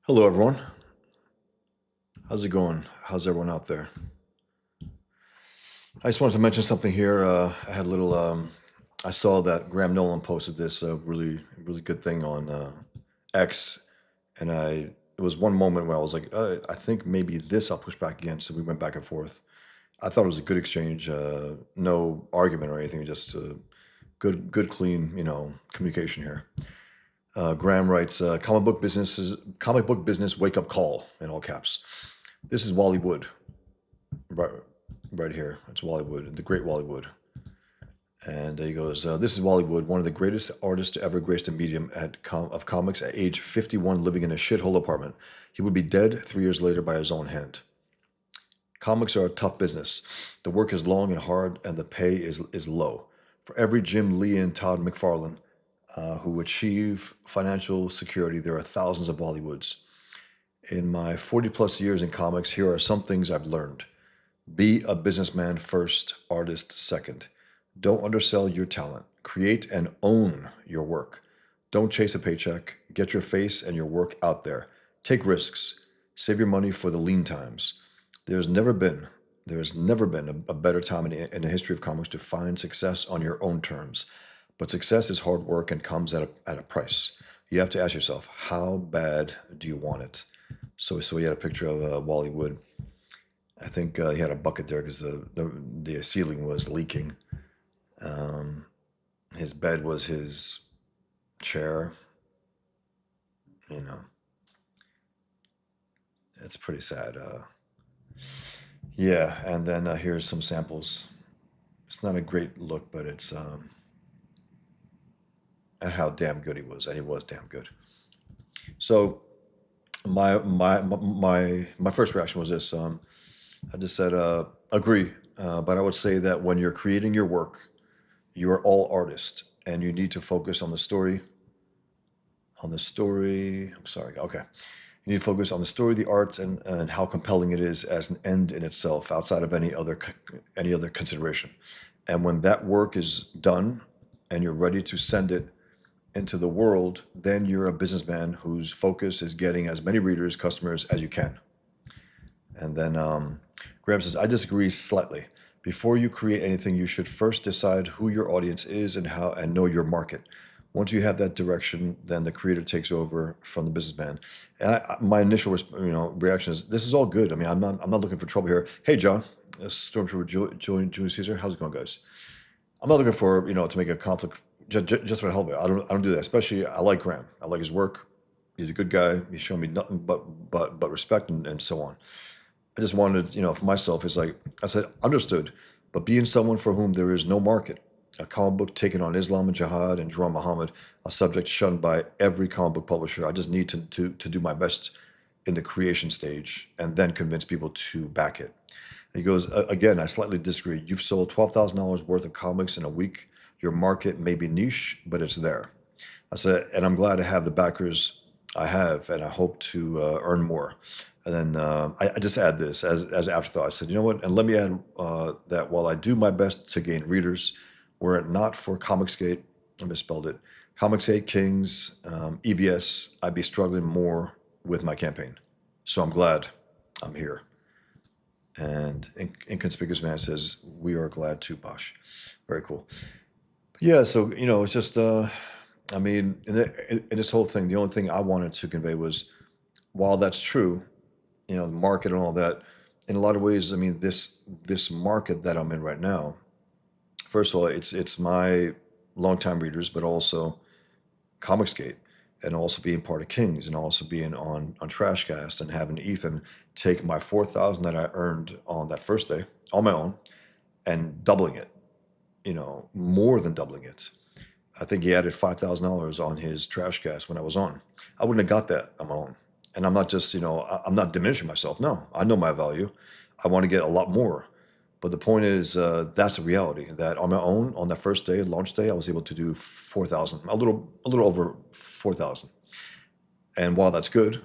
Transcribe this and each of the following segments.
Hello, everyone. How's it going? How's everyone out there? I just wanted to mention something here. I had a little. I saw that Graham Nolan posted this really good thing on X, and it was one moment where I was like, I think maybe this I'll push back against. So we went back and forth. I thought it was a good exchange. No argument or anything. Just good, clean, communication here. Graham writes, comic book business wake up call in all caps. This is Wally Wood, right, right here. It's Wally Wood, the great Wally Wood. And he goes, this is Wally Wood, one of the greatest artists to ever grace the medium of comics at age 51, living in a shithole apartment. He would be dead 3 years later by his own hand. Comics are a tough business. The work is long and hard, and the pay is low. For every Jim Lee and Todd McFarlane who achieve financial security, there are thousands of Wally Woods. In my 40 plus years in comics, here are some things I've learned. Be a businessman first, artist second. Don't undersell your talent. Create and own your work. Don't chase a paycheck. Get your face and your work out there. Take risks. Save your money for the lean times. There's never been a better time in the history of comics to find success on your own terms. But success is hard work and comes at a price. You have to ask yourself, how bad do you want it? So he had a picture of Wally Wood. I think he had a bucket there because the ceiling was leaking. His bed was his chair. It's pretty sad. Yeah, and then here's some samples. It's not a great look, but it's at how damn good he was, and he was damn good. So my first reaction was this. I just said, agree, but I would say that when you're creating your work, you are all artists, and you need to focus on the story. I'm sorry. Okay. You need to focus on the story, the art, and how compelling it is as an end in itself, outside of any other consideration. And when that work is done, and you're ready to send it into the world, then you're a businessman whose focus is getting as many readers, customers as you can. And then Graham says, I disagree slightly. Before you create anything, you should first decide who your audience is and know your market. Once you have that direction, then the creator takes over from the businessman. And my initial reaction is, this is all good. I mean, I'm not looking for trouble here. Hey, John, Stormtrooper Julius Caesar, how's it going, guys? I'm not looking for to make a conflict just for the hell of it. I don't do that. Especially, I like Graham. I like his work. He's a good guy. He's shown me nothing but respect and so on. I just wanted, for myself, it's like I said, understood. But being someone for whom there is no market, a comic book taken on Islam and jihad and Drawing Muhammad, a subject shunned by every comic book publisher, I just need to do my best in the creation stage and then convince people to back it. He goes, again, I slightly disagree. You've sold $12,000 worth of comics in a week. Your market may be niche, but it's there. I said, and I'm glad to have the backers I have, and I hope to earn more. And then I just add this as afterthought. I said, you know what? And let me add that while I do my best to gain readers, were it not for Comicsgate, I misspelled it, Comicsgate Kings, EBS, I'd be struggling more with my campaign. So I'm glad I'm here. And Inconspicuous Man says, we are glad to, Bosch. Very cool. Yeah, so, it's just, I mean, in this whole thing, the only thing I wanted to convey was, while that's true, the market and all that, in a lot of ways, I mean, this market that I'm in right now, first of all, it's my longtime readers, but also Comicsgate, and also being part of Kings, and also being on Trashcast, and having Ethan take my 4,000 that I earned on that first day on my own, and doubling it, more than doubling it. I think he added $5,000 on his Trashcast when I was on. I wouldn't have got that on my own. And I'm not just, I'm not diminishing myself. No, I know my value. I want to get a lot more. But the point is, that's a reality, that on my own, on that first day, launch day, I was able to do 4,000, a little over 4,000. And while that's good,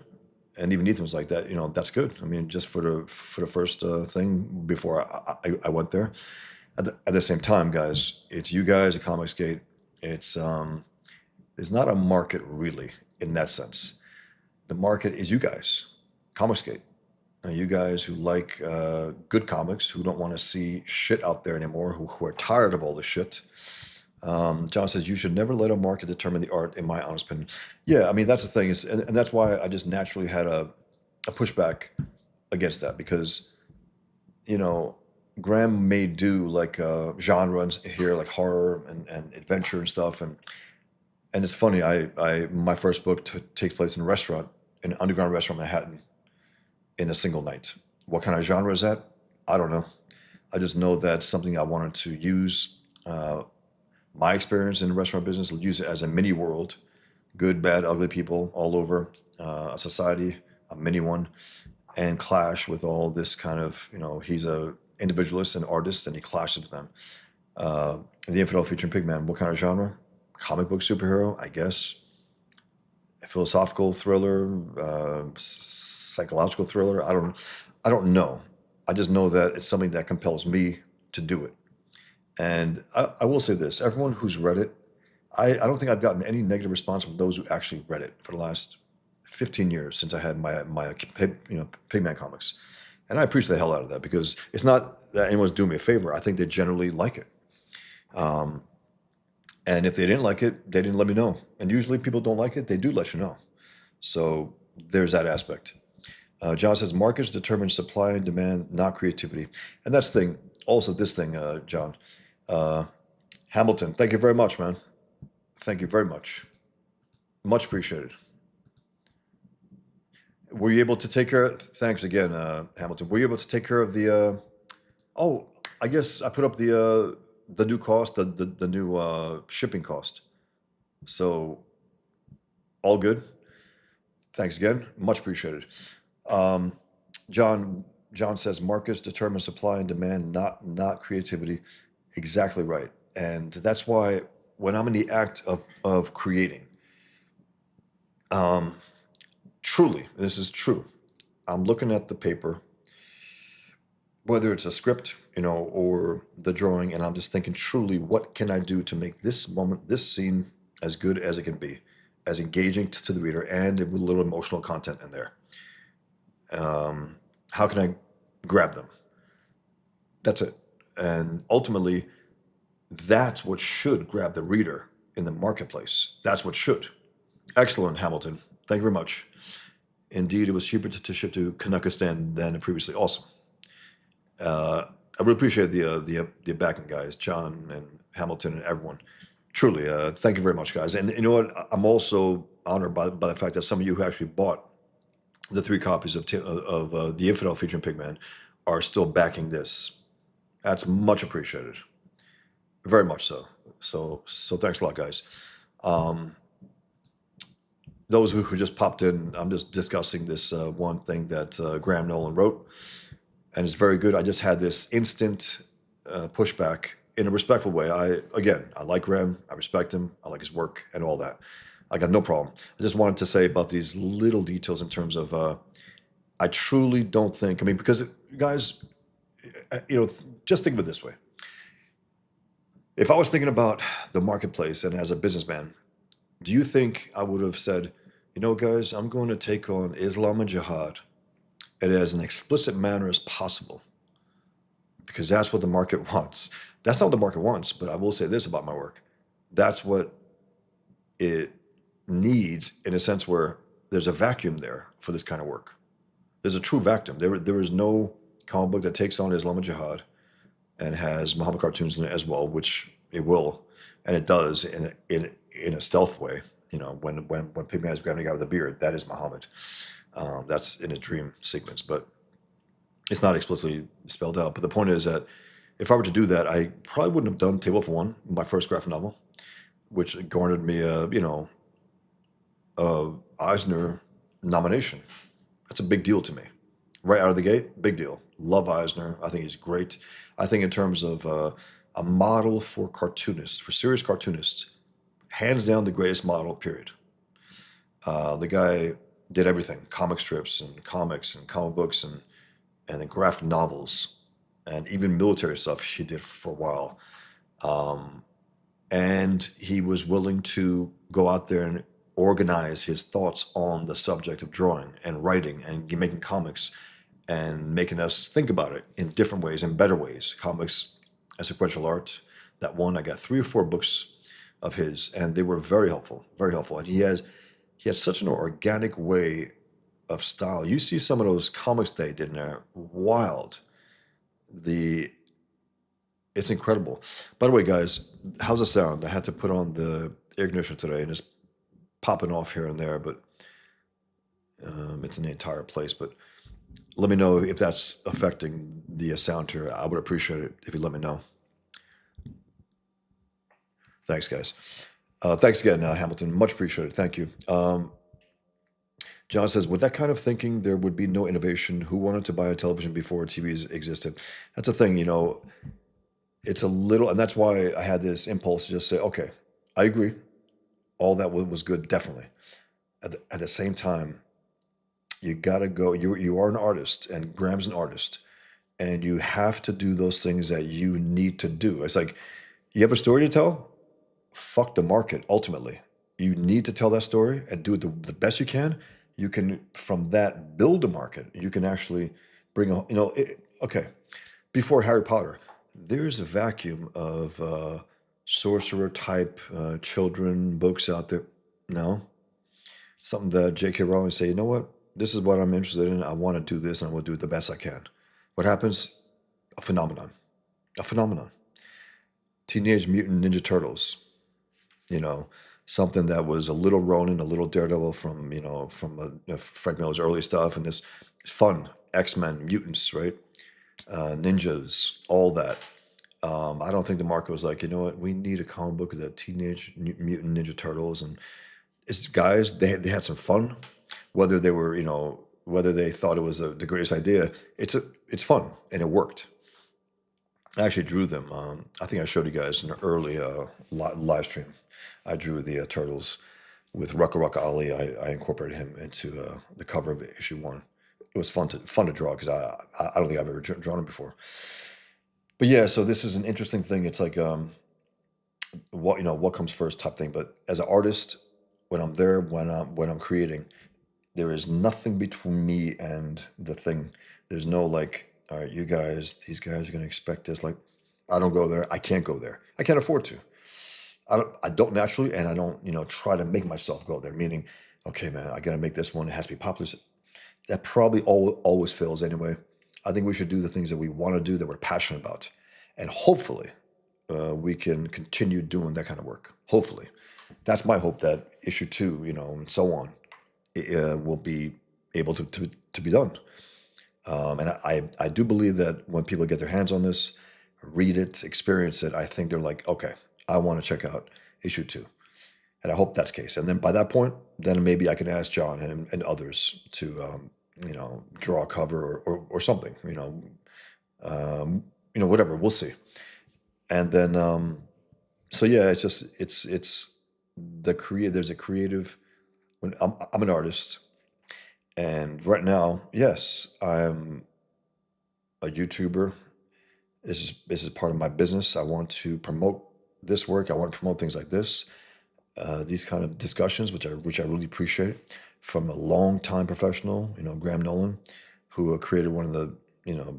and even Ethan was like that, that's good. I mean, just for the first thing before I went there. At the same time, guys, it's you guys at Comicsgate. It's there's not a market really in that sense. The market is you guys, Comicsgate. You guys who like good comics, who don't want to see shit out there anymore, who are tired of all this shit. John says, you should never let a market determine the art, in my honest opinion. Yeah, I mean, that's the thing, and that's why I just naturally had a pushback against that, because, you know, Graham may do like genres here, like horror and adventure and stuff. And it's funny, my first book takes place in a restaurant, an underground restaurant in Manhattan, in a single night. What kind of genre is that? I don't know. I just know that's something I wanted to use my experience in the restaurant business, use it as a mini world, good, bad, ugly people all over a society, a mini one, and clash with all this kind of, you know, he's a individualist and artist, and he clashes with them. The Infidel featuring Pigman, what kind of genre? Comic book superhero, I guess. A philosophical thriller, psychological thriller. I don't know. I just know that it's something that compels me to do it. And I will say this: everyone who's read it, I don't think I've gotten any negative response from those who actually read it for the last 15 years since I had my Pigman comics. And I appreciate the hell out of that, because it's not that anyone's doing me a favor. I think they generally like it. And if they didn't like it, they didn't let me know. And usually people don't like it, they do let you know. So there's that aspect. John says, markets determine supply and demand, not creativity. And that's the thing. Also this thing, John. Hamilton, thank you very much, man. Thank you very much. Much appreciated. Were you able to take care of, thanks again, Hamilton. Were you able to take care of the, oh, I guess I put up the new cost, the new shipping cost. So all good. Thanks again. Much appreciated. John says markets determine supply and demand, not creativity. Exactly right. And that's why when I'm in the act of creating, truly, this is true. I'm looking at the paper, whether it's a script, you know, or the drawing, and I'm just thinking, truly, what can I do to make this moment, this scene, as good as it can be, as engaging to the reader, and with a little emotional content in there. How can I grab them? That's it. And ultimately, that's what should grab the reader in the marketplace. That's what should. Excellent, Hamilton. Thank you very much. Indeed, it was cheaper to ship to Kanakistan than previously. Awesome. I really appreciate the backing, guys, John and Hamilton and everyone. Truly, thank you very much, guys. And you know what? I'm also honored by the fact that some of you who actually bought the 3 copies of The Infidel featuring Pigman are still backing this. That's much appreciated. Very much so. So thanks a lot, guys. Those who just popped in, I'm just discussing this one thing that Graham Nolan wrote, and it's very good. I just had this instant pushback in a respectful way. I like Graham, I respect him, I like his work and all that. I got no problem. I just wanted to say about these little details in terms of, I truly don't think, I mean, because guys, you know, just think of it this way. If I was thinking about the marketplace and as a businessman, do you think I would have said, you know, guys, I'm going to take on Islam and jihad in as an explicit manner as possible, because that's what the market wants. That's not what the market wants, but I will say this about my work. That's what it needs, in a sense where there's a vacuum there for this kind of work. There's a true vacuum. There is no comic book that takes on Islam and jihad and has Muhammad cartoons in it as well, which it will, and it does in a stealth way. You know, when Pigman is grabbing a guy with a beard, that is Muhammad. That's in a dream sequence, but it's not explicitly spelled out. But the point is that if I were to do that, I probably wouldn't have done Table for One, my first graphic novel, which garnered me a Eisner nomination. That's a big deal to me. Right out of the gate, big deal. Love Eisner. I think he's great. I think in terms of a model for cartoonists, for serious cartoonists, hands down the greatest model, period. The guy did everything: comic strips and comics and comic books and then graphic novels and even military stuff he did for a while. And he was willing to go out there organize his thoughts on the subject of drawing and writing and making comics and making us think about it in different ways and better ways. Comics and sequential art. That one, I got 3 or 4 books of his, and they were very helpful, very helpful. And he has such an organic way of style. You see some of those comics they did in there, wild. The It's incredible. By the way, guys, how's the sound? I had to put on the air conditioner today, and it's popping off here and there, but it's in the entire place. But let me know if that's affecting the sound here. I would appreciate it if you let me know. Thanks, guys. Thanks again, Hamilton. Much appreciated. Thank you. John says, with that kind of thinking, there would be no innovation. Who wanted to buy a television before TVs existed? That's a thing, it's a little, and that's why I had this impulse to just say, okay, I agree. All that was good, definitely. At the same time, you gotta go, you are an artist, and Graham's an artist, and you have to do those things that you need to do. It's like, you have a story to tell? Fuck the market, ultimately. You need to tell that story and do it the best you can. You can, from that, build a market. You can actually bring okay. Before Harry Potter, there's a vacuum of sorcerer type children books out there. No, something that J.K. Rowling say, you know what? This is what I'm interested in. I want to do this, and I will do it the best I can. What happens? A phenomenon. A phenomenon. Teenage Mutant Ninja Turtles. Something that was a little Ronin, a little Daredevil from Frank Miller's early stuff, and it's fun. X-Men, mutants, right? Ninjas, all that. I don't think the market was like, you know what, we need a comic book of the Teenage Mutant Ninja Turtles, and it's guys. They had some fun, whether they were whether they thought it was the greatest idea. It's fun, and it worked. I actually drew them. I think I showed you guys in an early live stream. I drew the turtles with Rucka Rucka Ali. I incorporated him into the cover of issue 1. It was fun to draw because I don't think I've ever drawn him before. But yeah, so this is an interesting thing. It's like what comes first type thing. But as an artist, when I'm there, when I'm creating, there is nothing between me and the thing. There's no like, all right, these guys are going to expect this. Like, I don't go there. I can't go there. I can't afford to. I don't naturally, and I don't, try to make myself go there. Meaning, okay, man, I got to make this one. It has to be popular. That probably always fails anyway. I think we should do the things that we want to do, that we're passionate about, and hopefully, we can continue doing that kind of work. Hopefully, that's my hope, that issue 2, and so on, will be able to be done. And I do believe that when people get their hands on this, read it, experience it, I think they're like, okay, I want to check out issue 2. And I hope that's the case. And then by that point, then maybe I can ask John and others to, draw a cover or something, whatever, we'll see. And then, so yeah, it's just, it's there's a creative, when I'm an artist, and right now, yes, I'm a YouTuber. This is part of my business. I want to promote this work. I want to promote things like this, these kind of discussions, which I really appreciate, from a long-time professional, Graham Nolan, who created one of the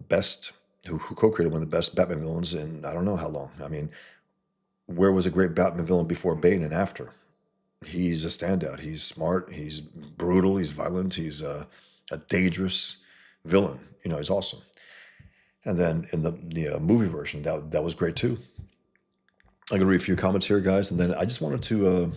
best, who co-created one of the best Batman villains in I don't know how long. I mean, where was a great Batman villain before Bane and after? He's a standout. He's smart. He's brutal. He's violent. He's a dangerous villain. He's awesome. And then in the movie version, that was great too. I'm gonna read a few comments here, guys, and then I just wanted to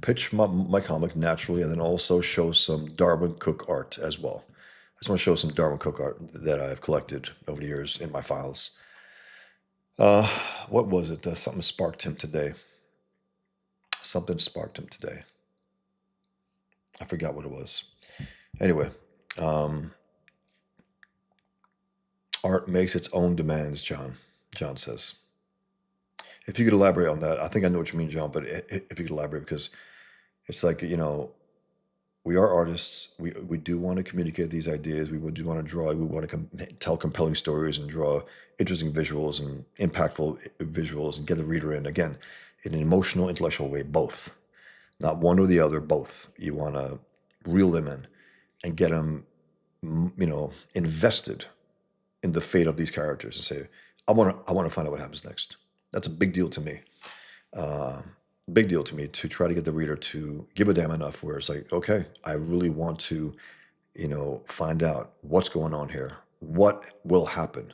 pitch my comic naturally, and then also show some Darwyn Cooke art as well. I just want to show some Darwyn Cooke art that I've collected over the years in my files. What was it? Something sparked him today. Something sparked him today. I forgot what it was. Anyway, art makes its own demands, John says. If you could elaborate on that, I think I know what you mean, John, but if you could elaborate, because it's like, we are artists. We do want to communicate these ideas. We do want to draw. We want to tell compelling stories and draw interesting visuals and impactful visuals and get the reader in again in an emotional, intellectual way. Both, not one or the other. Both. You want to reel them in and get them, invested in the fate of these characters and say, I want to find out what happens next. That's a big deal to me. Uh, Big deal to me to try to get the reader to give a damn enough where it's like, okay, I really want to, find out what's going on here. What will happen?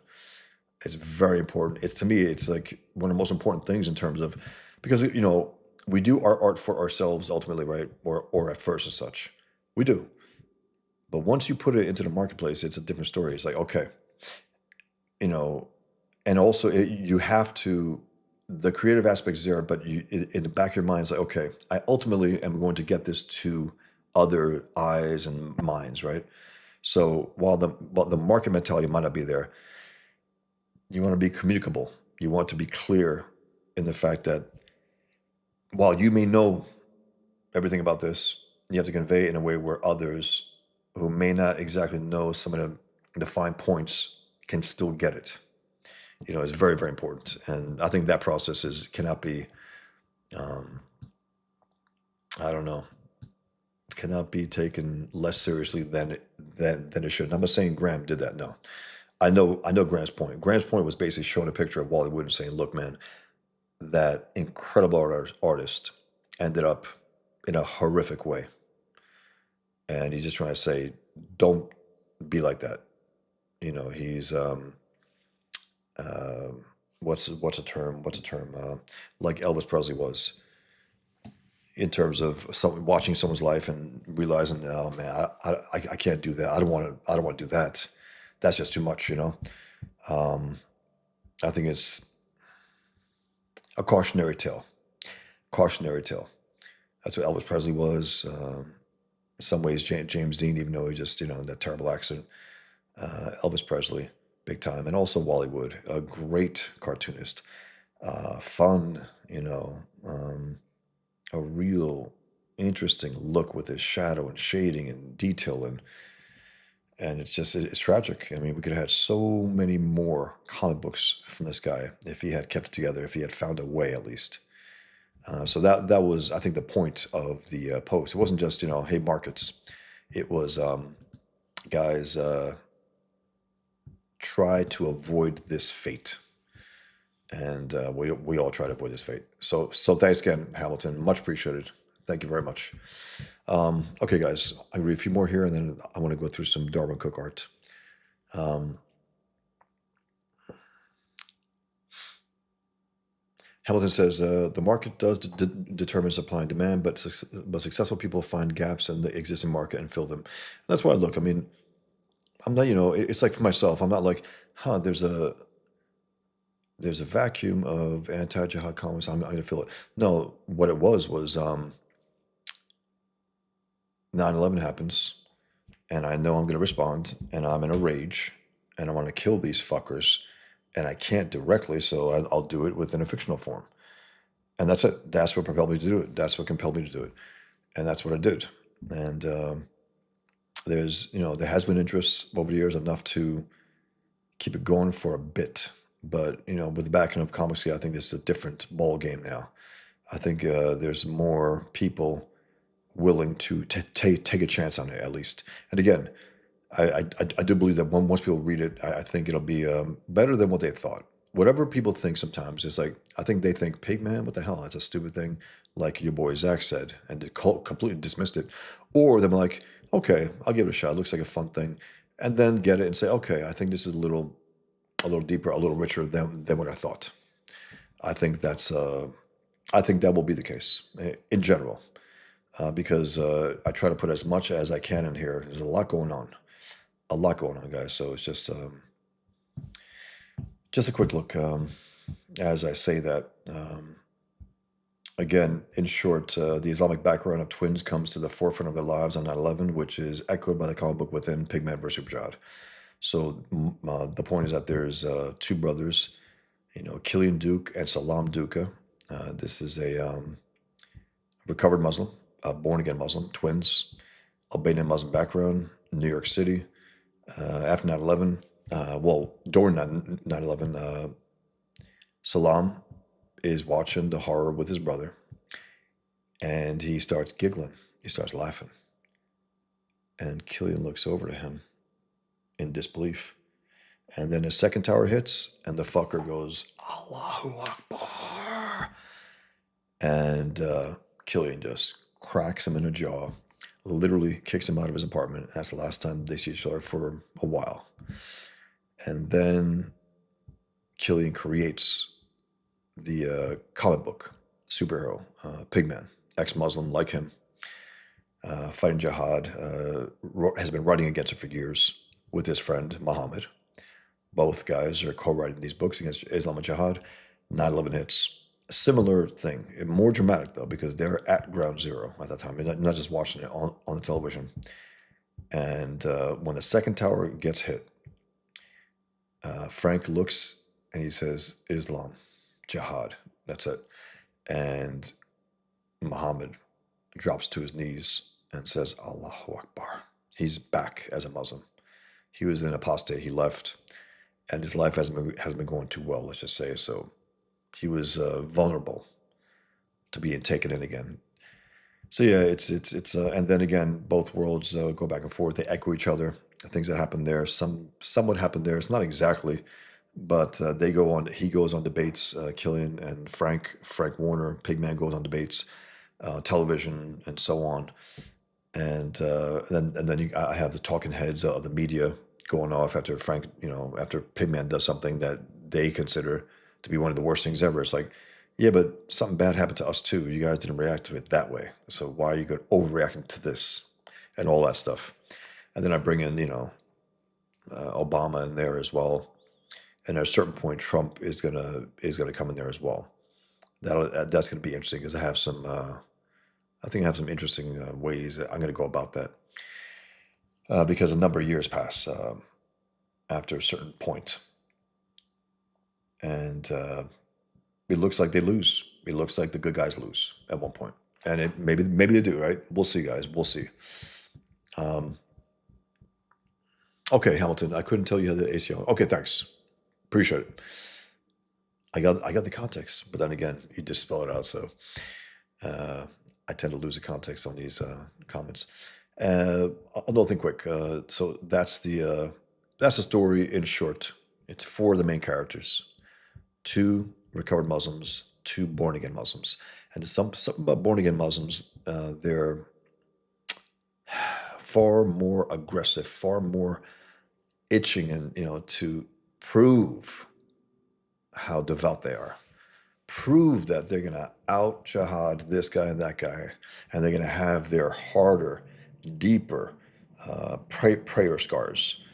It's very important. It's to me, it's like one of the most important things in terms of because we do our art for ourselves ultimately, right? Or at first as such. We do. But once you put it into the marketplace, it's a different story. It's like, okay, you know, and also you have to the creative aspects there, but in the back of your mind, it's like, okay, I ultimately am going to get this to other eyes and minds, right? So while the market mentality might not be there, you want to be communicable. You want to be clear in the fact that while you may know everything about this, you have to convey it in a way where others who may not exactly know some of the fine points can still get it. It's very, very important. And I think that process cannot be, um, I don't know, cannot be taken less seriously than it should. And I'm not saying Graham did that. No, I know Graham's point. Graham's point was basically showing a picture of Wally Wood and saying, "Look, man, that incredible artist ended up in a horrific way," and he's just trying to say, "Don't be like that." He's uh, what's a term? What's a term? Like Elvis Presley was in terms of watching someone's life and realizing, oh man, I can't do that. I don't want to do that. That's just too much. Um, I think it's a cautionary tale. Cautionary tale. That's what Elvis Presley was. In some ways, James Dean, even though he just in that terrible accident. Elvis Presley, big time, and also Wally Wood, a great cartoonist, fun. A real interesting look with his shadow and shading and detail and it's tragic. I mean, we could have had so many more comic books from this guy if he had kept it together, if he had found a way at least. So that was, I think, the point of the post. It wasn't just hey markets. It was guys try to avoid this fate, and we all try to avoid this fate. So thanks again, Hamilton. Much appreciated. Thank you very much. Okay, guys, I read a few more here, and then I want to go through some Darwyn Cooke art. Um, Hamilton says the market does determine supply and demand, but successful people find gaps in the existing market and fill them. That's why I look. I mean, I'm not. It's like for myself. I'm not like, there's a vacuum of anti-jihad comics. I'm going to fill it. No, what it was 9/11 happens, and I know I'm going to respond, and I'm in a rage, and I want to kill these fuckers, and I can't directly, so I'll do it within a fictional form. And that's it. That's what propelled me to do it. That's what compelled me to do it. And that's what I did. And there has been interest over the years enough to keep it going for a bit. But, with the backing of comics, I think it's a different ball game now. I think there's more people willing to take a chance on it, at least. And again, I do believe that once people read it, I think it'll be better than what they thought. Whatever people think sometimes is like, I think they think, Pigman, what the hell? That's a stupid thing, like your boy Zach said, and they completely dismissed it. Or they're like, okay, I'll give it a shot. It looks like a fun thing. And then get it and say, okay, I think this is a little deeper, a little richer than what I thought. I think I think that will be the case in general, because I try to put as much as I can in here. There's a lot going on, guys. So it's just a quick look as I say that. Again, in short, the Islamic background of twins comes to the forefront of their lives on 9/11, which is echoed by the comic book within Pigman vs. Superjad. So the point is that there's two brothers, Killian Duke and Salam Duca. This is a recovered Muslim, a born-again Muslim, twins. Albanian Muslim background, New York City. After 9/11, well, during 9/11, Salam is watching the horror with his brother, and he starts giggling. He starts laughing. And Killian looks over to him in disbelief. And then his second tower hits, and the fucker goes, Allahu Akbar. And Killian just cracks him in the jaw, literally kicks him out of his apartment. That's the last time they see each other for a while. And then Killian creates the comic book superhero, Pigman, ex-Muslim like him, fighting jihad, has been writing against it for years with his friend Muhammad. Both guys are co-writing these books against Islam and jihad. 9/11 hits. A similar thing, more dramatic though, because they're at ground zero at that time. You're not just watching it on the television. And when the second tower gets hit, Frank looks and he says, Islam, jihad, that's it. And Muhammad drops to his knees and says, Allahu Akbar. He's back as a Muslim. He was an apostate. He left, and his life hasn't been going too well, let's just say. So he was vulnerable to being taken in again. So yeah, it's and then again, both worlds go back and forth. They echo each other. The things that happen there, somewhat happened there. It's not exactly, but they go on. He goes on debates. Killian and Frank Warner, Pigman goes on debates, television, and so on. And then I have the talking heads of the media going off after Frank, after Pigman does something that they consider to be one of the worst things ever. It's like, yeah, but something bad happened to us too. You guys didn't react to it that way. So why are you overreacting to this and all that stuff? And then I bring in, Obama in there as well. And at a certain point, Trump is gonna come in there as well. That's gonna be interesting because I have some. I think I have some interesting ways that I'm going to go about that because a number of years pass after a certain point, and it looks like they lose. It looks like the good guys lose at one point, and maybe they do. Right? We'll see, guys. We'll see. Okay, Hamilton. I couldn't tell you how the ACL. Okay, thanks. Appreciate it. I got the context, but then again, you just spell it out. So. I tend to lose the context on these comments. Another thing quick. So that's the story in short. It's for the main characters, 2 recovered Muslims, 2 born again Muslims, and something about born again Muslims. They're far more aggressive, far more itching, and to prove how devout they are. Prove that they're going to out jihad this guy and that guy, and they're going to have their harder, deeper prayer scars.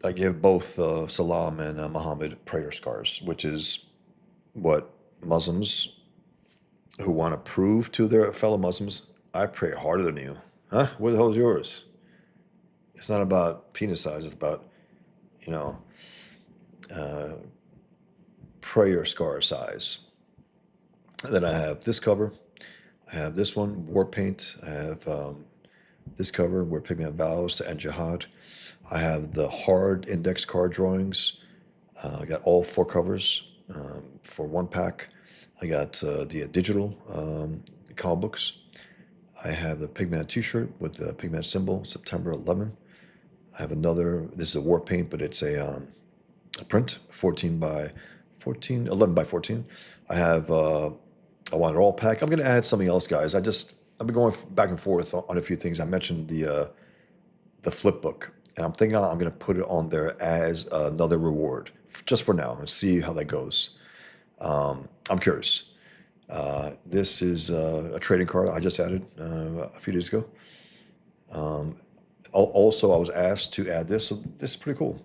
I give both Salam and Muhammad prayer scars, which is what Muslims who want to prove to their fellow Muslims, I pray harder than you. Huh? What the hell is yours? It's not about penis size. It's about, prayer scar size. And then I have this cover. I have this one, War Paint. I have this cover where Pigman vows to end jihad. I have the hard index card drawings. I got all 4 covers for 1 pack. I got the digital comic books. I have the Pigman t-shirt with the Pigman symbol, September 11. I have another, this is a War Paint, but it's a print, 11 by 14. I have, I want it all pack. I'm going to add something else, guys. I've been going back and forth on a few things. I mentioned the flip book, and I'm thinking I'm going to put it on there as another reward, just for now, and see how that goes. I'm curious. This is a trading card I just added a few days ago. Also, I was asked to add this, so this is pretty cool.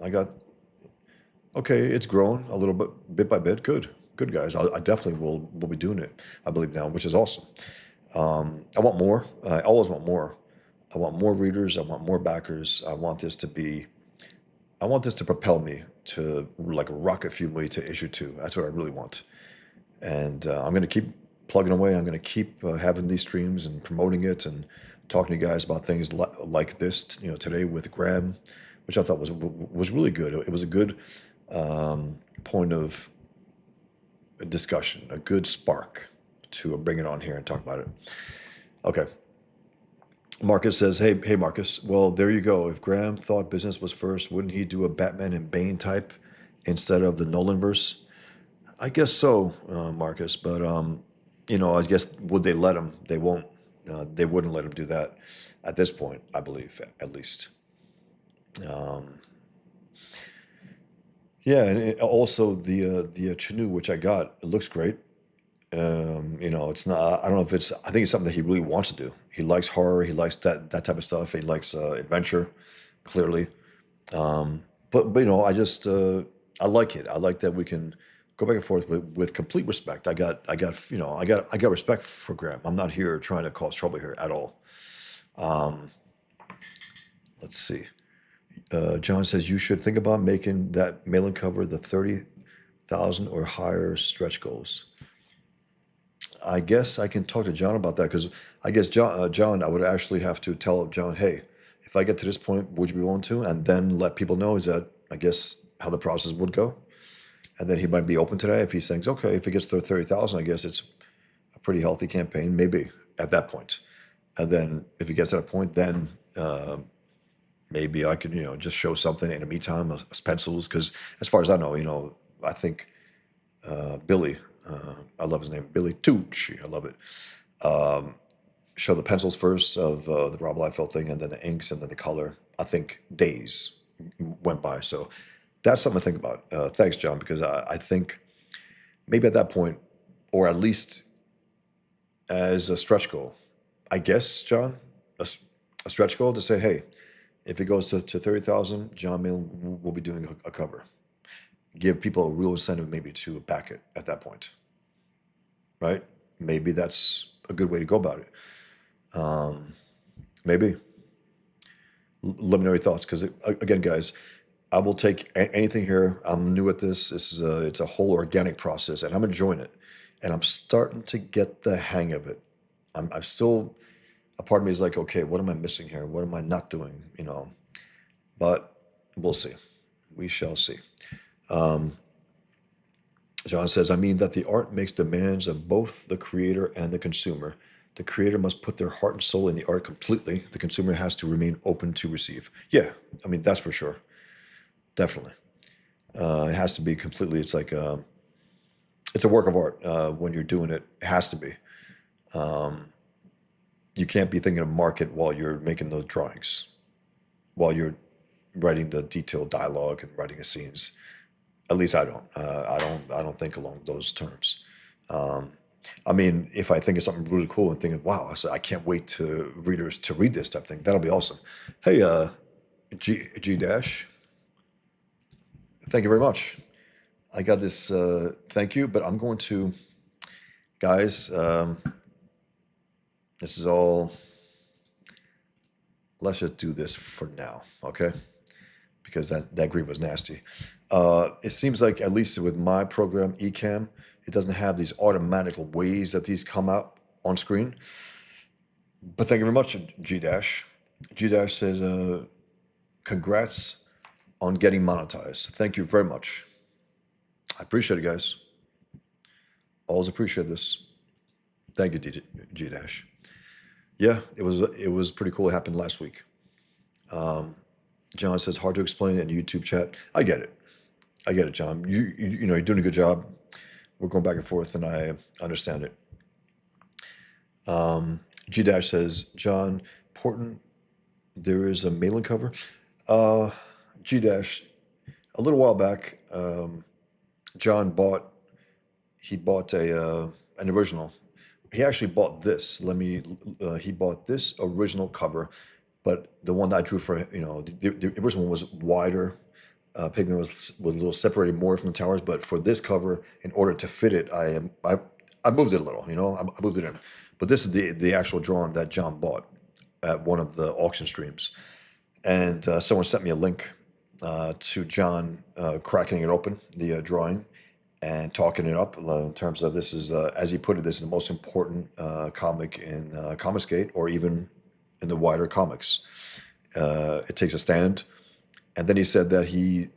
Okay, it's grown a little bit by bit. Good, guys. I definitely will be doing it, I believe now, which is awesome. I want more. I always want more. I want more readers. I want more backers. I want this to propel me to like rocket fuel me to issue 2. That's what I really want. And I'm going to keep plugging away. I'm going to keep having these streams and promoting it and talking to you guys about things like this, today with Graham, which I thought was really good. It was a good point of discussion, a good spark to bring it on here and talk about it. Okay. Marcus says, hey, Marcus. Well, there you go. If Graham thought business was first, wouldn't he do a Batman and Bane type instead of the Nolan verse? I guess so, Marcus. But I guess would they let him? They won't. They wouldn't let him do that at this point, I believe, at least. Yeah, and also the Chinook, which I got, it looks great. It's not. I don't know if it's. I think it's something that he really wants to do. He likes horror. He likes that type of stuff. He likes adventure, clearly. But I just I like it. I like that we can go back and forth with complete respect. I got respect for Graham. I'm not here trying to cause trouble here at all. Let's see. John says you should think about making that mailing cover the 30,000 or higher stretch goals. I guess I can talk to John about that because I guess John, I would actually have to tell John, hey, if I get to this point, would you be willing to? And then let people know is that I guess how the process would go. And then he might be open to that if he thinks, okay, if it gets to 30,000, I guess it's a pretty healthy campaign, maybe at that point. And then if he gets to that point, then maybe I could, just show something in the meantime, as pencils, because as far as I know, I think Billy, I love his name, Billy Tucci, I love it. Show the pencils first of the Rob Liefeld thing, and then the inks, and then the color. I think days went by, so that's something to think about. Thanks, John, because I think maybe at that point, or at least as a stretch goal, I guess, John, a stretch goal to say, hey, if it goes to 30,000, John Milne will be doing a cover. Give people a real incentive maybe to back it at that point, right? Maybe that's a good way to go about it. Maybe. Let me know your thoughts, because again, guys, I will take anything here. I'm new at this. It's a whole organic process, and I'm enjoying it, and I'm starting to get the hang of it. I'm still, a part of me is like, okay, what am I missing here? What am I not doing? But we'll see. We shall see. John says, I mean that the art makes demands of both the creator and the consumer. The creator must put their heart and soul in the art completely. The consumer has to remain open to receive. Yeah, I mean, that's for sure. Definitely. It has to be completely, it's like, it's a work of art when you're doing it. It has to be. You can't be thinking of market while you're making those drawings, while you're writing the detailed dialogue and writing the scenes. At least I don't. I don't think along those terms. I mean, if I think of something really cool and think of, wow, I can't wait to readers to read this type of thing, that'll be awesome. Hey, G Dash, thank you very much. I got this. Thank you, but I'm going to, guys. This is all. Let's just do this for now, okay? Because that grief was nasty. It seems like, at least with my program, Ecamm, it doesn't have these automatic ways that these come out on screen. But thank you very much, G-Dash. G-Dash says, congrats on getting monetized. Thank you very much. I appreciate it, guys. Always appreciate this. Thank you, G-Dash. Yeah, it was pretty cool. It happened last week. John says, hard to explain in YouTube chat. I get it, John. You're doing a good job. We're going back and forth, and I understand it. G-Dash says, John, important, there is a mailing cover. G-Dash, a little while back, John bought an original. He actually bought this. He bought this original cover, but the one that I drew for, the original one was wider. Pigman was a little separated more from the towers, but for this cover, in order to fit it, I moved it a little, I moved it in. But this is the actual drawing that John bought at one of the auction streams. And someone sent me a link to John cracking it open, the drawing. and talking it up in terms of this is, as he put it, this is the most important comic in Comicsgate or even in the wider comics. It takes a stand. And then he said that he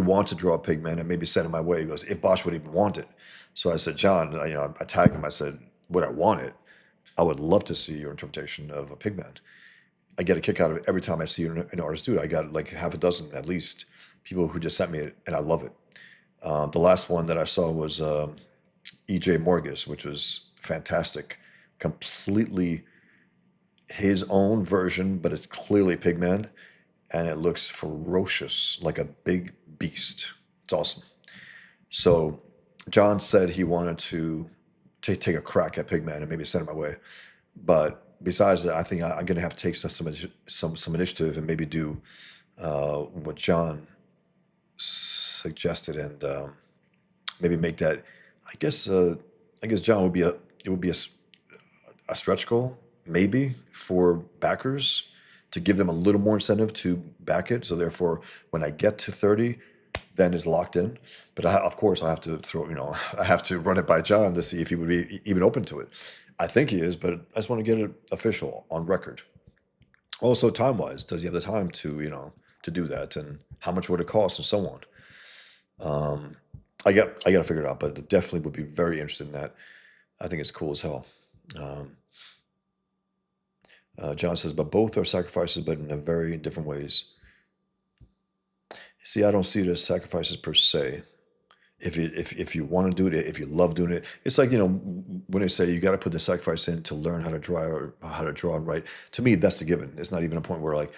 wants to draw Pigman and maybe send it my way. He goes, if Bosch would even want it. So I said, John, I tagged him. I said, would I want it? I would love to see your interpretation of a Pigman. I get a kick out of it every time I see an artist do it. I got like half a dozen at least people who just sent me it, and I love it. The last one that I saw was E.J. Morgus, which was fantastic. Completely his own version, but it's clearly Pigman, and it looks ferocious, like a big beast. It's awesome. So John said he wanted to take a crack at Pigman and maybe send it my way. But besides that, I think I'm going to have to take some initiative and maybe do what John suggested, and maybe make that. I guess John would be a stretch goal maybe for backers to give them a little more incentive to back it. So therefore, when I get to 30, then it's locked in. But of course, I have to I have to run it by John to see if he would be even open to it. I think he is, but I just want to get it official on record. Also, time-wise, does he have the time to do that, and how much would it cost, and so on. I got to figure it out, but definitely would be very interested in that. I think it's cool as hell. Um, John says, but both are sacrifices, but in a very different ways. See, I don't see it as sacrifices per se. If you want to do it, if you love doing it, it's like when they say you got to put the sacrifice in to learn how to draw or how to draw and write. To me, that's the given. It's not even a point where like,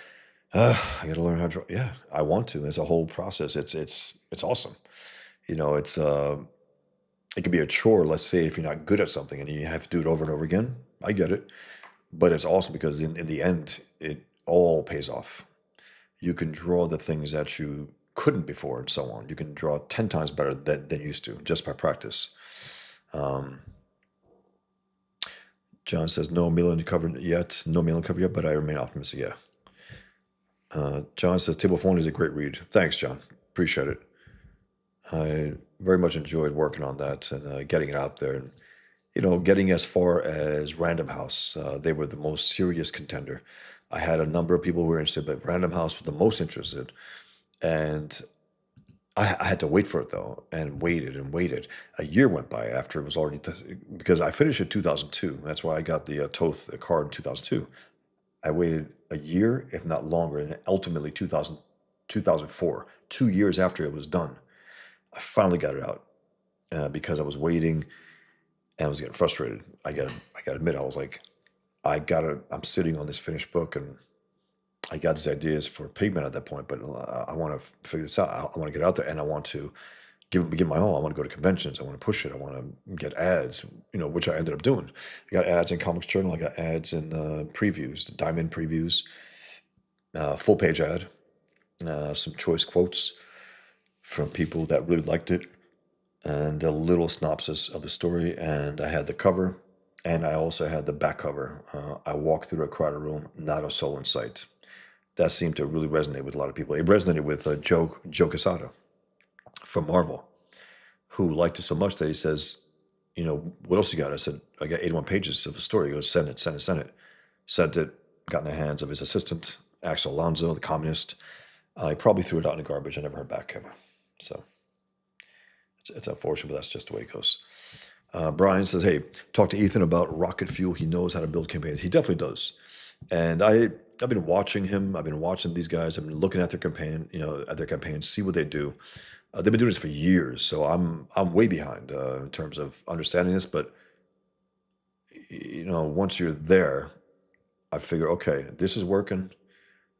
I got to learn how to draw. Yeah, I want to. It's a whole process. It's awesome. It's it could be a chore. Let's say if you're not good at something and you have to do it over and over again. I get it, but it's awesome because in the end, it all pays off. You can draw the things that you couldn't before and so on. You can draw 10 times better than you used to just by practice. Um, John says, no Milan covered yet. No Milan covered yet, but I remain optimistic. Yeah. John says, Table of Wonders is a great read. Thanks, John. Appreciate it. I very much enjoyed working on that and getting it out there. And, getting as far as Random House. They were the most serious contender. I had a number of people who were interested, but Random House was the most interested. And I had to wait for it though, and waited and waited. A year went by after it was already because I finished in 2002. That's why I got the Toth card in 2002. I waited a year, if not longer, and ultimately 2004, 2 years after it was done, I finally got it out because I was waiting and I was getting frustrated. I got to admit, I was like, I'm sitting on this finished book, and I got these ideas for Pigment at that point, but I want to figure this out. I want to get out there, and I want to give my all. I want to go to conventions. I want to push it. I want to get ads, which I ended up doing. I got ads in Comics Journal. I got ads in previews, the Diamond previews, full page ad, some choice quotes from people that really liked it, and a little synopsis of the story. And I had the cover, and I also had the back cover. I walked through a crowded room, not a soul in sight. That seemed to really resonate with a lot of people. It resonated with Joe Quesada from Marvel, who liked it so much that he says, what else you got? I said, I got 81 pages of a story. He goes, send it, send it, send it. Sent it, got in the hands of his assistant, Axel Alonso, the communist. He probably threw it out in the garbage. I never heard back ever. So it's unfortunate, but that's just the way it goes. Brian says, hey, talk to Ethan about rocket fuel. He knows how to build campaigns. He definitely does. And I've been watching him. I've been watching these guys. I've been looking at their campaigns, see what they do. They've been doing this for years, so I'm way behind in terms of understanding this. But once you're there, I figure, okay, this is working.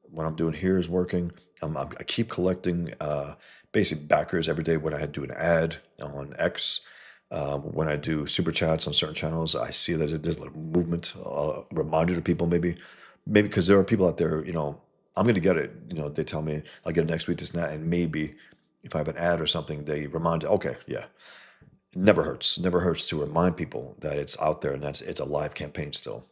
What I'm doing here is working. I keep collecting basic backers every day when I do an ad on X. When I do super chats on certain channels, I see that there's a little movement, a reminder to people maybe because there are people out there, I'm going to get it. They tell me I'll get it next week, this and that. And maybe if I have an ad or something, they remind, okay, yeah, it never hurts to remind people that it's out there and it's a live campaign still.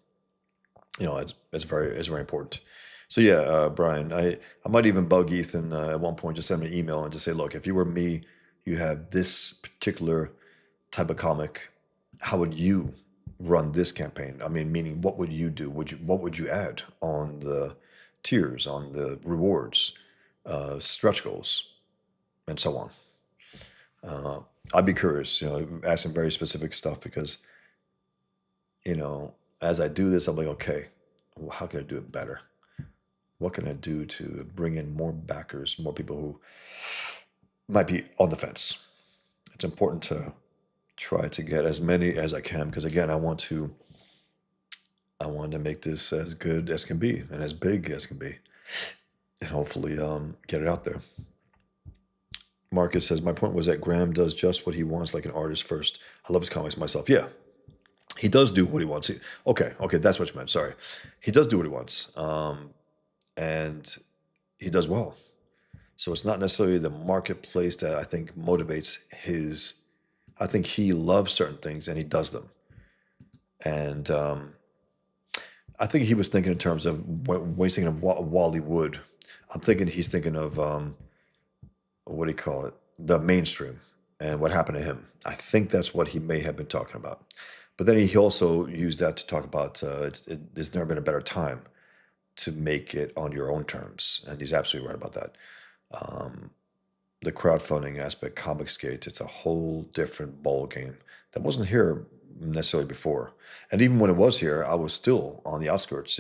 It's very important. So yeah, Brian, I might even bug Ethan at one point, just send me an email and just say, look, if you were me, you have this particular type of comic. How would you run this campaign? I mean, meaning what would you do? What would you add on the tiers, on the rewards, stretch goals, and so on? Uh, I'd be curious, asking very specific stuff because, as I do this, I'm like, okay, well, how can I do it better? What can I do to bring in more backers, more people who might be on the fence? It's important to try to get as many as I can because again, I want to make this as good as can be and as big as can be, and hopefully get it out there. Marcus says, my point was that Graham does just what he wants like an artist first. I love his comics myself. Yeah, he does do what he wants. Okay, that's what you meant. Sorry. He does do what he wants. And he does well. So it's not necessarily the marketplace that I think motivates his. I think he loves certain things and he does them. And I think he was thinking in terms of wasting of Wally Wood. I'm thinking he's thinking of what do you call it? The mainstream and what happened to him. I think that's what he may have been talking about. But then he also used that to talk about there's never been a better time to make it on your own terms. And he's absolutely right about that. Um, the crowdfunding aspect, Comicsgate, it's a whole different ball game that wasn't here necessarily before. And even when it was here, I was still on the outskirts,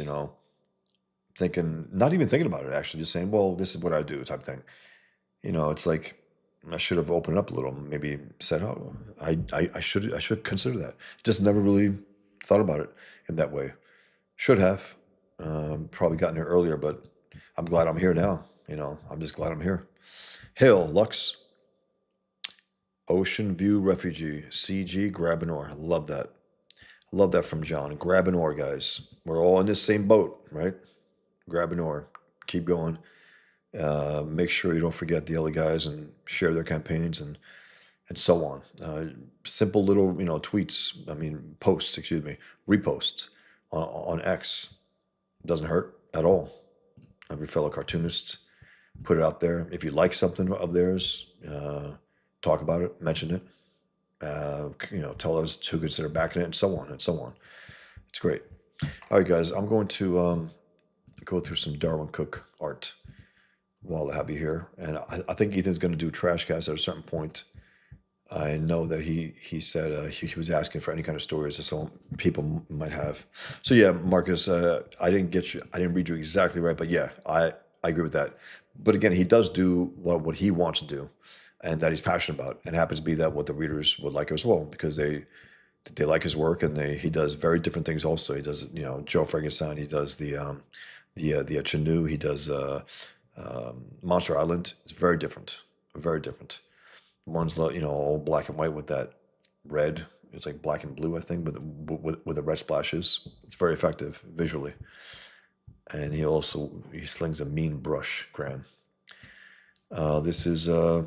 thinking, not even thinking about it, actually, just saying, well, this is what I do type thing. It's like I should have opened up a little, maybe said, oh, I should consider that. Just never really thought about it in that way. Should have. Probably gotten here earlier, but I'm glad I'm here now. I'm just glad I'm here. Hail, Lux, Ocean View Refugee, CG, grab an oar. Love that. Love that from John. Grab an oar, guys. We're all in this same boat, right? Grab an oar. Keep going. Make sure you don't forget the other guys and share their campaigns and so on. Simple little, tweets. I mean, posts. Excuse me, reposts on X doesn't hurt at all. Every fellow cartoonist, put it out there. If you like something of theirs, talk about it, mention it. Tell us to consider backing it, and so on and so on. It's great. All right, guys, I'm going to go through some Darwyn Cooke art while I have you here, and I think Ethan's going to do trash cast at a certain point. I know that he said he was asking for any kind of stories that some people might have. So yeah, Marcus, I didn't read you exactly right, but yeah, I agree with that. But again, he does do what he wants to do, and that he's passionate about, and happens to be that what the readers would like as well because they like his work, and he does very different things. Also, he does Joe Frankenstein. He does the Chinu. He does Monster Island. It's very different, very different. One's all black and white with that red. It's like black and blue, I think, but with the red splashes. It's very effective visually. And he slings a mean brush, Graham. This is the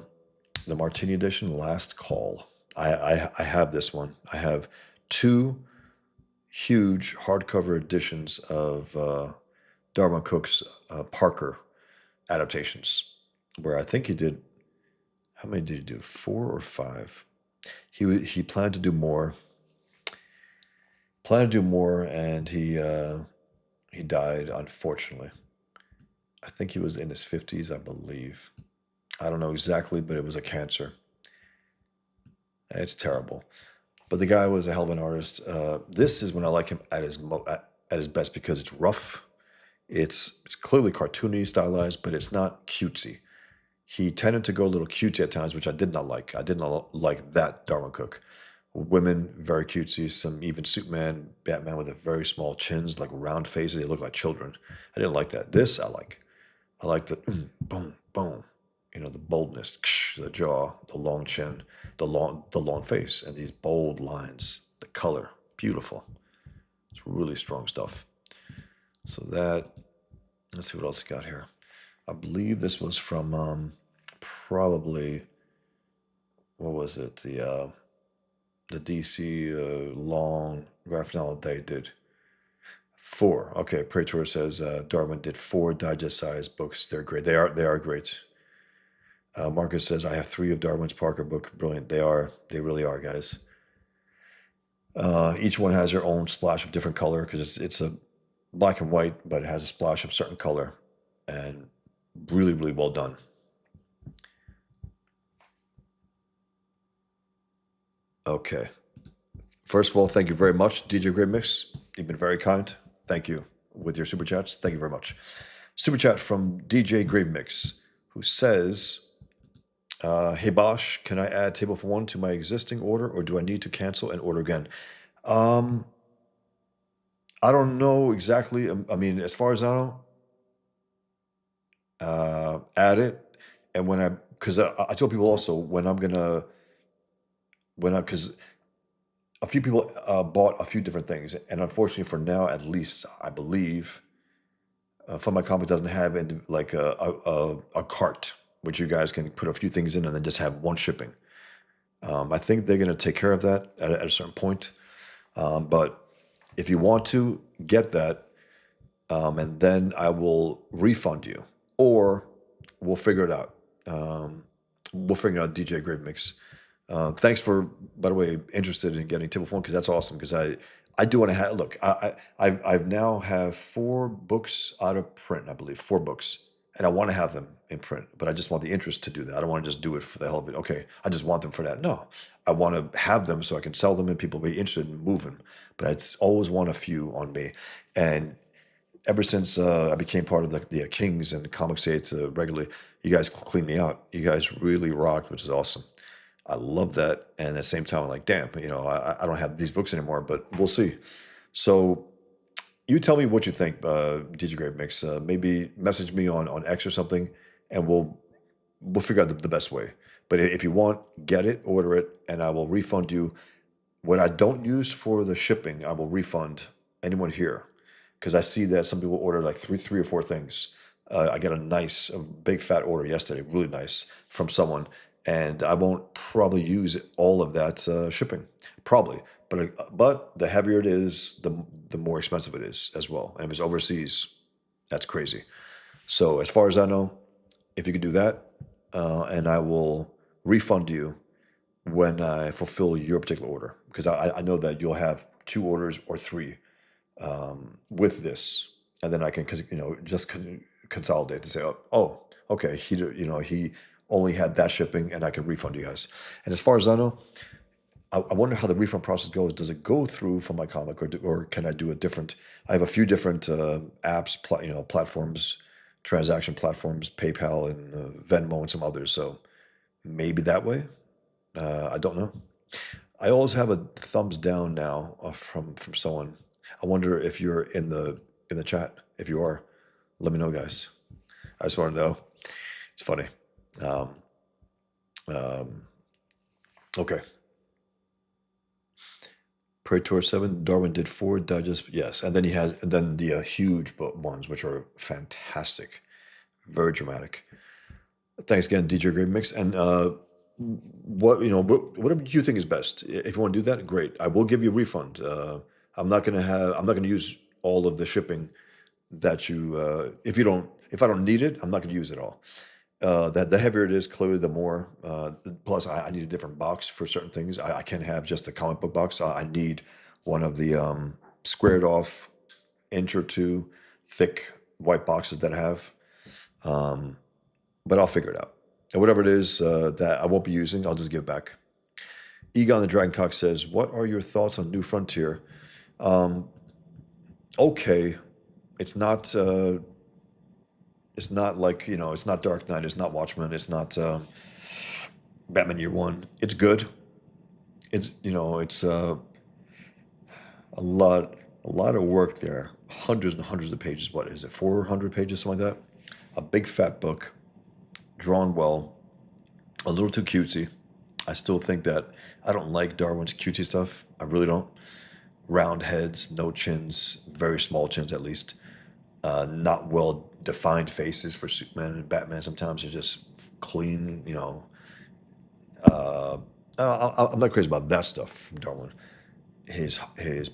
Martini edition, Last Call. I have this one. I have two huge hardcover editions of Darwyn Cooke's Parker adaptations, where I think he did. How many did he do? 4 or 5? He planned to do more. And he died, unfortunately. I think he was in his 50s, I believe. I don't know exactly, but it was a cancer. It's terrible. But the guy was a hell of an artist. This is when I like him at his best because it's rough. It's clearly cartoony, stylized, but it's not cutesy. He tended to go a little cutesy at times, which I did not like. I did not like that Darwyn Cooke. Women, very cutesy. Some even Superman, Batman with a very small chins, like round faces. They look like children. I didn't like that. This I like. I like the boom, boom. The boldness, the jaw, the long chin, the long face, and these bold lines. The color, beautiful. It's really strong stuff. So let's see what else he got here. I believe this was from probably, what was it? The DC long graphic novel they did. 4. Okay, Praetor says Darwyn did 4 digest-sized books. They're great. They are great. Marcus says, I have 3 of Darwin's Parker book. Brilliant. They are. They really are, guys. Each one has their own splash of different color because it's a black and white, but it has a splash of certain color, and really, really well done. Okay. First of all, thank you very much, DJ Great Mix. You've been very kind. Thank you with your super chats. Thank you very much. Super chat from DJ Grave Mix, who says, hey Bosch, can I add table for one to my existing order, or do I need to cancel and order again? I don't know exactly. I mean, as far as I know, add it. And because I told people also because a few people bought a few different things. And unfortunately for now, at least, I believe, Fund My Comic doesn't have like a cart, which you guys can put a few things in and then just have one shipping. I think they're going to take care of that at a certain point. But if you want to get that, and then I will refund you, or we'll figure it out. We'll figure it out, DJ Grave Mix. Thanks for, by the way, interested in getting table phone, because that's awesome. Because I do want to have, look, I've now have 4 books out of print, I believe, 4 books, and I want to have them in print, but I just want the interest to do that. I don't want to just do it for the hell of it. Okay, I just want them for that. No, I want to have them so I can sell them and people be interested in moving. But I always want a few on me, and ever since I became part of the Kings and Comics Aid regularly, you guys cleaned me out. You guys really rocked, which is awesome. I love that. And at the same time, I'm like, damn, I don't have these books anymore, but we'll see. So you tell me what you think, DJ Grave Mix. Maybe message me on X or something, and we'll figure out the best way. But if you want, get it, order it, and I will refund you. What I don't use for the shipping, I will refund anyone here, because I see that some people order like three or 4 things. I got a big fat order yesterday, really nice, from someone, and I won't probably use all of that shipping, probably. But the heavier it is, the more expensive it is as well. And if it's overseas, that's crazy. So as far as I know, if you could do that, and I will refund you when I fulfill your particular order, because I know that you'll have 2 orders or 3 with this, and then I can just consolidate and say, oh, okay, he only had that shipping, and I can refund you guys. And as far as I know, I wonder how the refund process goes. Does it go through from my comic, or can I do a different? I have a few different apps, platforms, transaction platforms, PayPal and Venmo and some others. So maybe that way. I don't know. I always have a thumbs down now from someone. I wonder if you're in the chat. If you are, let me know, guys. I just want to know. It's funny. Okay. Praetor 7, Darwin did 4 digest, yes, and then the huge ones, which are fantastic, very dramatic. Thanks again, DJ Grave Mix, and whatever you think is best. If you want to do that, great. I will give you a refund. I'm not gonna use all of the shipping that you. If I don't need it, I'm not gonna use it all. That the heavier it is, clearly the more. Plus, I need a different box for certain things. I can't have just the comic book box. I need one of the squared off inch or 2 thick white boxes that I have. But I'll figure it out. And whatever it is that I won't be using, I'll just give back. Egon the Dragon Cock says, what are your thoughts on New Frontier? Okay, it's not like, it's not Dark Knight, it's not Watchmen, it's not Batman Year One. It's good. It's a lot of work there. Hundreds and hundreds of pages. What is it? 400 pages, something like that. A big fat book, drawn well, a little too cutesy. I still think that I don't like Darwyn's cutesy stuff. I really don't. Round heads, no chins, very small chins at least. Not well defined faces for Superman and Batman. Sometimes they're just clean, I'm not crazy about that stuff from Darwin. His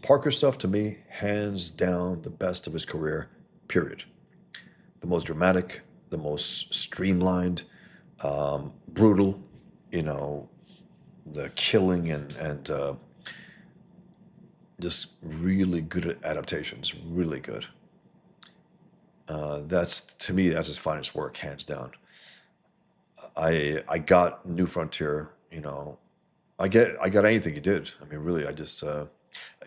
Parker stuff, to me, hands down the best of his career, period. The most dramatic, the most streamlined, brutal, you know, the killing and just really good at adaptations, really good. That's to me, that's his finest work, hands down. I got New Frontier, you know, I got anything he did. I mean, really, I just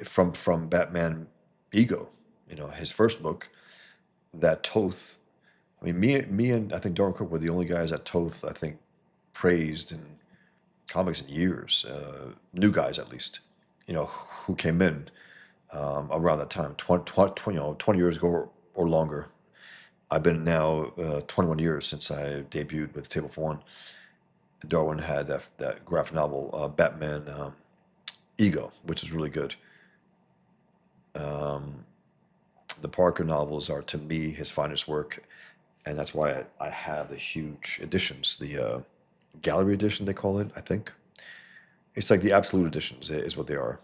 from Batman Ego, you know, his first book, that Toth. I mean, me and I think Darwyn Cooke were the only guys that Toth I think praised in comics in years. New guys at least, you know, who came in around that time, 20 years ago or longer. I've been now 21 years since I debuted with Table for One. Darwyn had that graphic novel, Batman Ego, which is really good. Um, the Parker novels are, to me, his finest work, and that's why I have the huge editions, the gallery edition, they call it, I think. It's like the absolute editions, is what they are.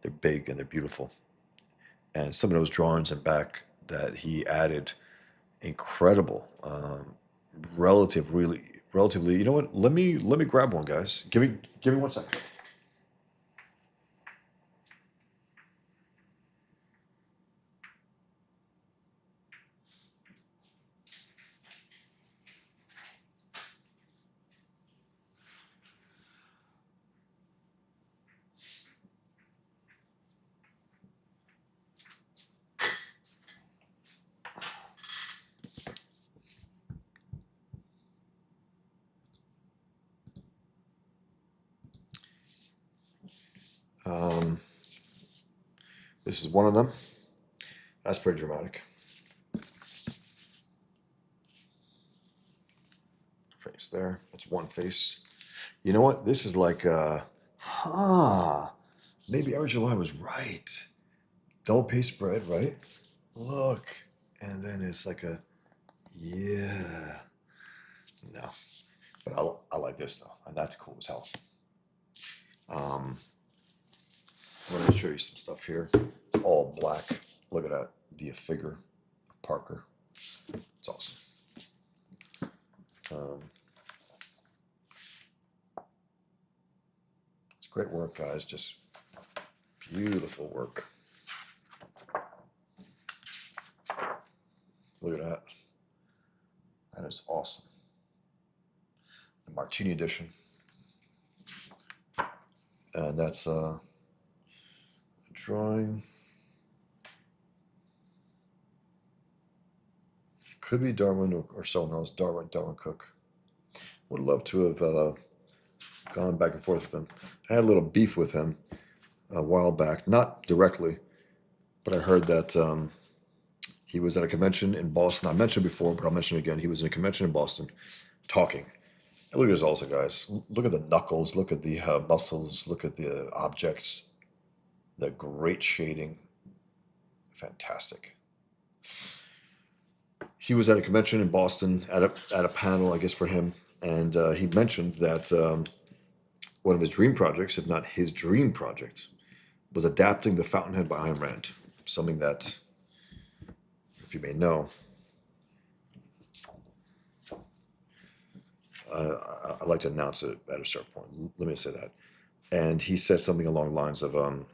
They're big and they're beautiful. And some of those drawings and back that he added, incredible. Relatively. You know what? Let me grab one, guys. Give me 1 second. Um, this is one of them. That's pretty dramatic. Face there. That's one face. You know what? This is like maybe Average July was right. Double page spread, right? Look. And then it's like a, yeah. No. But I like this though. And that's cool as hell. Um, I'm going to show you some stuff here. It's all black. Look at that. The figure of Parker. It's awesome. It's great work, guys. Just beautiful work. Look at that. That is awesome. The Martini edition. And that's a drawing. Could be Darwyn or someone else. Darwyn Cooke. Would love to have gone back and forth with him. I had a little beef with him a while back, not directly, but I heard that he was at a convention in Boston. I mentioned before, but I'll mention it again. He was in a convention in Boston talking. And look at this also, guys. Look at the knuckles. Look at the muscles. Look at the objects. The great shading. Fantastic. He was at a convention in Boston at a panel, I guess, for him. And he mentioned that one of his dream projects, if not his dream project, was adapting The Fountainhead by Ayn Rand. Something that, if you may know, I like to announce it at a certain point. Let me say that. And he said something along the lines of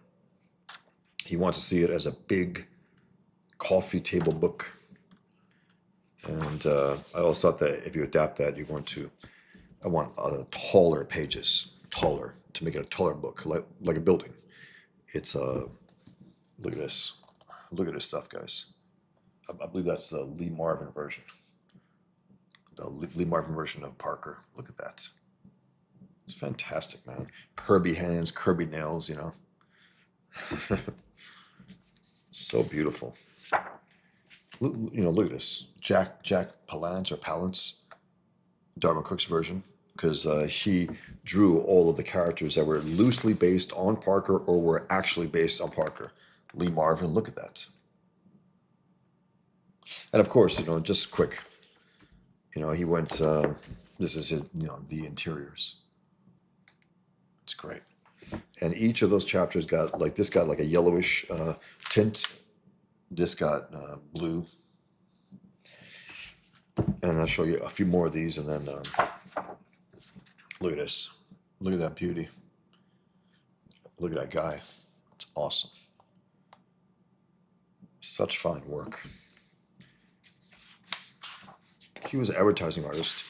he wants to see it as a big coffee table book. And I always thought that if you adapt that, you're going to, I want taller pages, taller, to make it a taller book, like a building. It's look at this. Look at this stuff, guys. I believe that's the Lee Marvin version. The Lee Marvin version of Parker. Look at that. It's fantastic, man. Kirby hands, Kirby nails, you know. So beautiful. You know, look at this. Jack Palance, Darwyn Cooke's version, because he drew all of the characters that were loosely based on Parker or were actually based on Parker. Lee Marvin, look at that. And of course, you know, just quick, you know, he went, this is his, you know, the interiors. It's great. And each of those chapters got, like, this got like a yellowish tint. This got blue. And I'll show you a few more of these and then Look at this. Look at that beauty. Look at that guy. It's awesome. Such fine work. He was an advertising artist,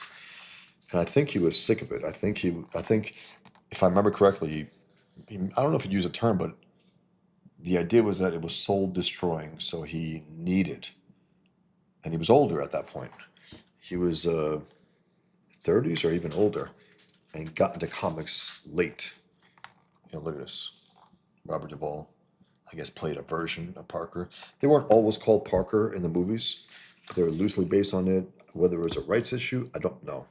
and I think he was sick of it. I think, if I remember correctly, I don't know if he used a term, but the idea was that it was soul destroying. So he needed, and he was older at that point. He was 30s or even older, and got into comics late. Look at this. Robert Duvall, I guess, played a version of Parker. They weren't always called Parker in the movies, but they were loosely based on it. Whether it was a rights issue, I don't know.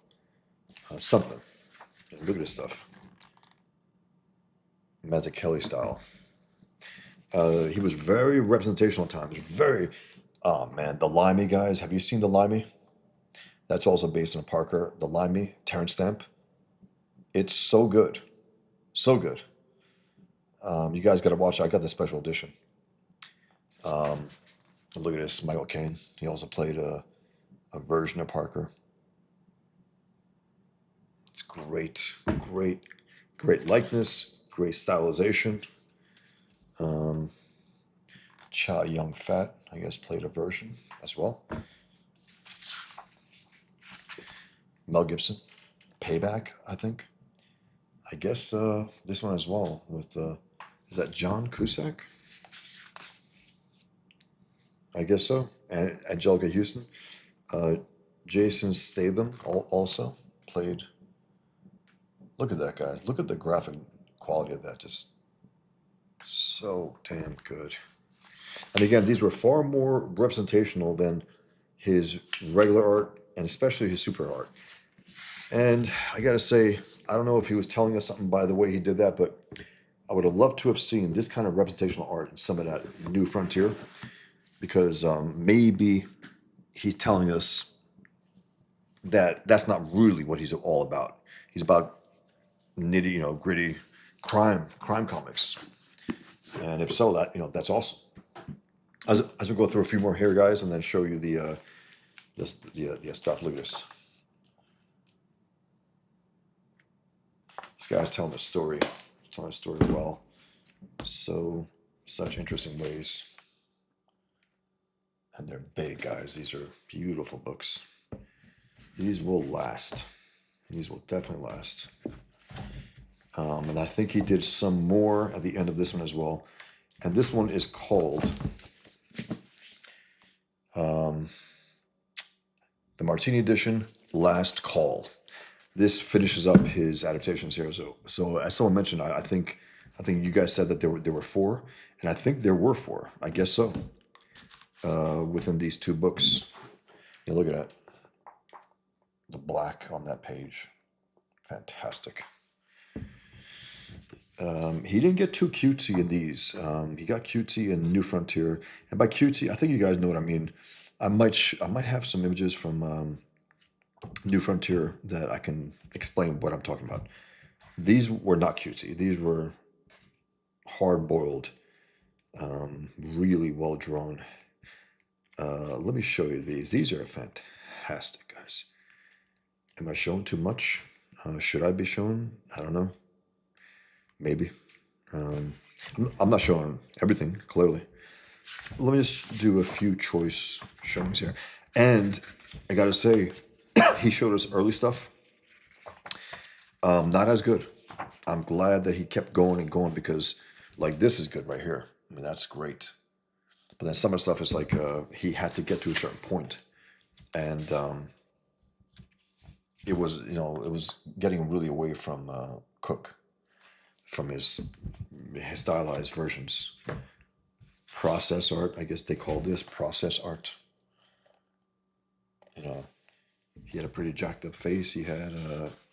Something. And look at this stuff. Mazzucchelli style. He was very representational at times. Very, oh man, the Limey guys. Have you seen the Limey? That's also based on Parker. The Limey, Terrence Stamp. It's so good. So good. You guys got to watch it. I got the special edition. Look at this, Michael Caine. He also played a version of Parker. It's great, great, great likeness, great stylization. Chow Yun-fat, I guess, played a version as well. Mel Gibson, Payback, I think. I guess this one as well with, is that John Cusack? I guess so. And Angelica Houston. Jason Statham also played. Look at that, guys. Look at the graphic quality of that. Just so damn good. And again, these were far more representational than his regular art, and especially his super art. And I got to say, I don't know if he was telling us something by the way he did that, but I would have loved to have seen this kind of representational art in some of that New Frontier, because maybe he's telling us that that's not really what he's all about. He's about nitty, gritty crime comics. And if so, that's awesome. As we go through a few more here, guys, and then show you the stuff. Look at this. This guy's telling a story. Telling a story well. Such interesting ways. And they're big, guys. These are beautiful books. These will last. These will definitely last. And I think he did some more at the end of this one as well. And this one is called the Martini Edition, Last Call. This finishes up his adaptations here. So as someone mentioned, I think you guys said that there were 4, and I think there were 4. I guess so. Within these 2 books, look at that. The black on that page, fantastic. He didn't get too cutesy in these. He got cutesy in New Frontier, and by cutesy, I think you guys know what I mean. I might have some images from New Frontier that I can explain what I'm talking about. These were not cutesy. These were hard-boiled, really well drawn. Let me show you these. These are fantastic, guys. Am I showing too much? Should I be showing? I don't know. Maybe. I'm not showing everything, clearly. Let me just do a few choice showings here. And I gotta say, he showed us early stuff. Not as good. I'm glad that he kept going and going, because, like, this is good right here. I mean, that's great. But then some of the stuff is like he had to get to a certain point, and it was getting really away from Cooke, from his stylized versions. Process art, I guess they call this process art. He had a pretty jacked up face. He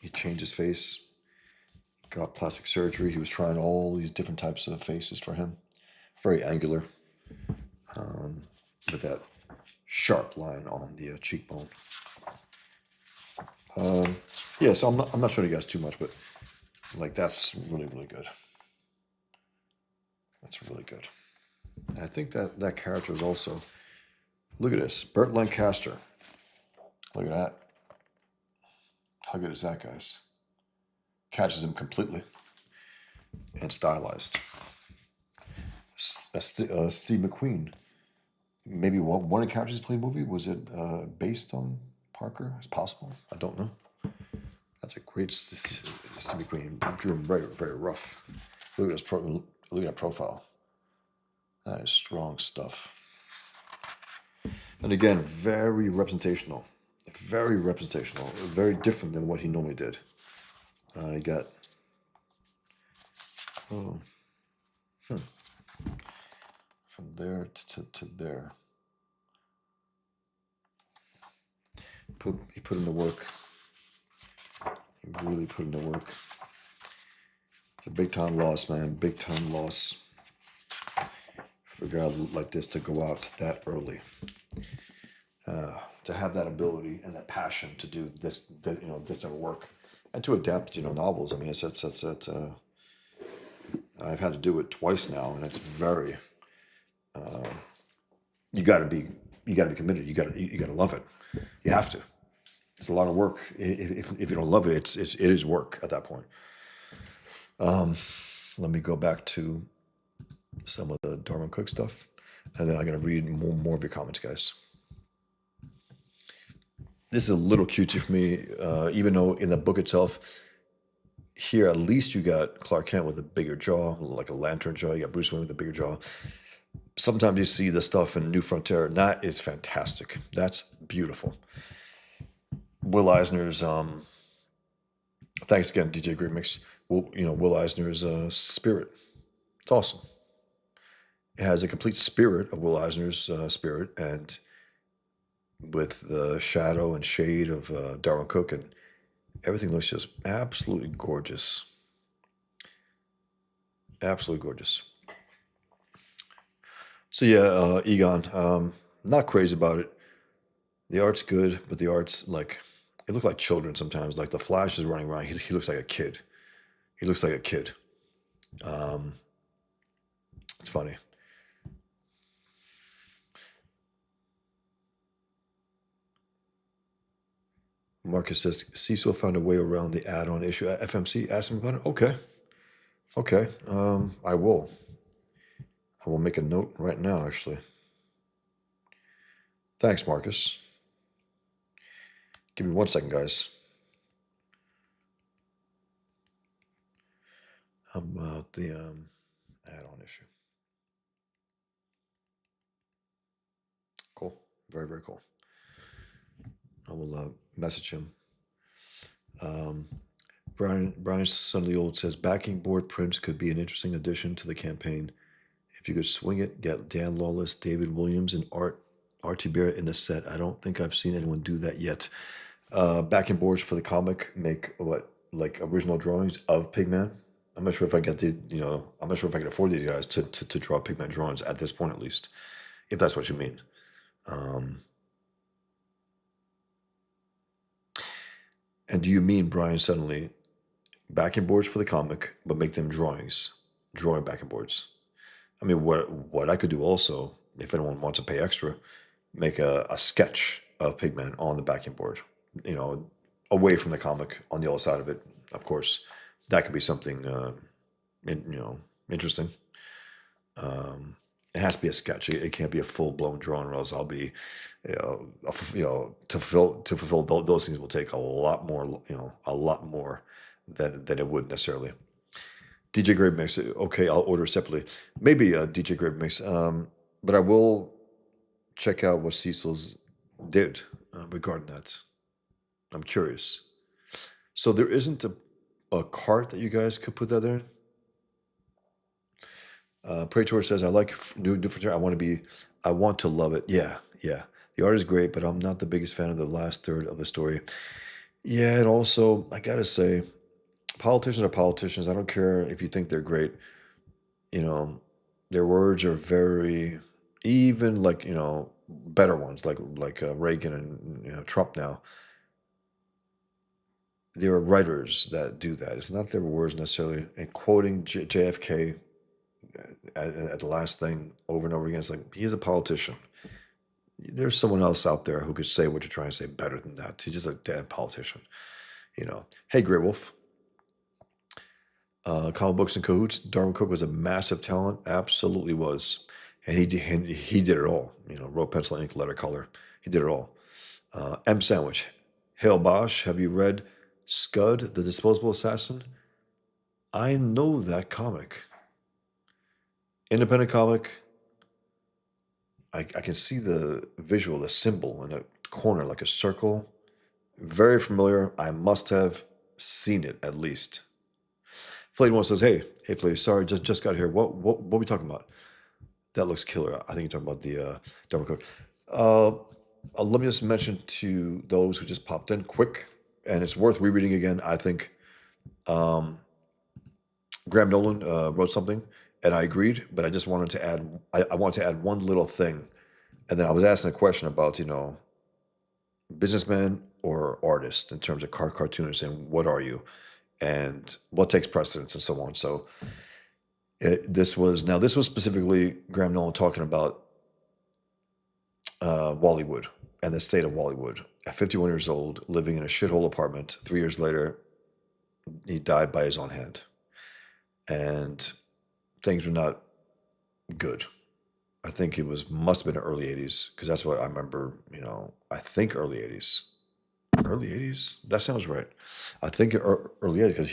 changed his face, got plastic surgery. He was trying all these different types of faces for him. Very angular, with that sharp line on the cheekbone. Yeah, so I'm not showing you guys too much, but like, that's really, really good. That's really good. And I think that character is also, look at this, Burt Lancaster. Look at that. How good is that, guys? catches him completely and stylized. Steve McQueen. Maybe one of Couch's Play movie, was it based on Parker? It's possible. I don't know. That's a great Steve McQueen. Drew him very, very rough. Look at look at that profile. That is strong stuff. And again, very representational. Very representational. Very different than what he normally did. You got from there to there. He put in the work. He really put in the work. It's a big time loss, man. Big time loss for a guy like this to go out that early. To have that ability and that passion to do this type of work, and to adapt, novels. I mean, I've had to do it twice now, and it's very. You got to be committed. You got to love it. You have to. It's a lot of work. If you don't love it, it is work at that point. Let me go back to some of the Darwyn Cooke stuff, and then I'm going to read more of your comments, guys. This is a little cutesy for me, even though in the book itself, here at least you got Clark Kent with a bigger jaw, like a lantern jaw. You got Bruce Wayne with a bigger jaw. Sometimes you see the stuff in New Frontier, and that is fantastic. That's beautiful. Will Eisner's, thanks again, DJ Greenmix. Will Eisner's spirit. It's awesome. It has a complete spirit of Will Eisner's spirit, and with the shadow and shade of Darwyn Cooke, and everything looks just absolutely gorgeous. Absolutely gorgeous. So yeah, Egon, not crazy about it. The art's good, but the art's like, it looks like children sometimes. Like the Flash is running around. He looks like a kid. He looks like a kid. It's funny. Marcus says, Cecil found a way around the add-on issue at FMC. Ask him about it. Okay. Okay. I will. I will make a note right now, actually. Thanks, Marcus. Give me 1 second, guys. How about the add-on issue? Cool. Very, very cool. I will message him. Brian Sunley-Old says, backing board prints could be an interesting addition to the campaign. If you could swing it, get Dan Lawless, David Williams, and R.T. Barrett in the set. I don't think I've seen anyone do that yet. Backing boards for the comic make like original drawings of Pigman. I'm not sure if I get I'm not sure if I can afford these guys to draw Pigman drawings at this point, at least, if that's what you mean. And do you mean, Brian, suddenly backing boards for the comic, but make them drawing backing boards? I mean, what I could do also, if anyone wants to pay extra, make a sketch of Pigman on the backing board, away from the comic on the other side of it. Of course, that could be something, interesting. It has to be a sketch. It can't be a full-blown drawing, or else I'll be, to fulfill those things will take a lot more than it would necessarily. DJ Grave Mix, okay, I'll order separately. Maybe DJ Grave Mix, but I will check out what Cecil's did regarding that. I'm curious. So there isn't a cart that you guys could put that there? Praetor says, I like new Frontier. I want to love it. Yeah. The art is great, but I'm not the biggest fan of the last third of the story. Yeah, and also, I gotta say, politicians are politicians. I don't care if you think they're great. Their words are very, even like, better ones, like Reagan and Trump now. There are writers that do that. It's not their words necessarily. And quoting JFK at the last thing over and over again, it's like, he is a politician. There's someone else out there who could say what you're trying to say better than that. He's just a damn politician. Hey, Grey Wolf. Comic books and cahoots. Darwyn Cooke was a massive talent, absolutely was, and he did it all. You know, wrote pencil, ink, letter, color. He did it all. M. Sandwich, Hale Bosch. Have you read Scud, the Disposable Assassin? I know that comic. Independent comic. I can see the visual, the symbol in a corner, like a circle. Very familiar. I must have seen it at least. Flayed one says, hey, Flayed, sorry, just got here. What are we talking about? That looks killer. I think you're talking about the Darwyn Cook. Uh, Let me just mention to those who just popped in quick, and it's worth rereading again. I think um, Graham Nolan wrote something, and I agreed, but I just wanted to add. I wanted to add one little thing, and then I was asking a question about businessman or artist in terms of cartoonists, and what are you, and what takes precedence, and so on. So this was specifically Graham Nolan talking about Wallywood and the state of Wallywood. At 51 years old, living in a shithole apartment, 3 years later, he died by his own hand, and things were not good. I think it must have been the early 80s because that's what I remember. I think early 80s. Early 80s? That sounds right. I think early 80s because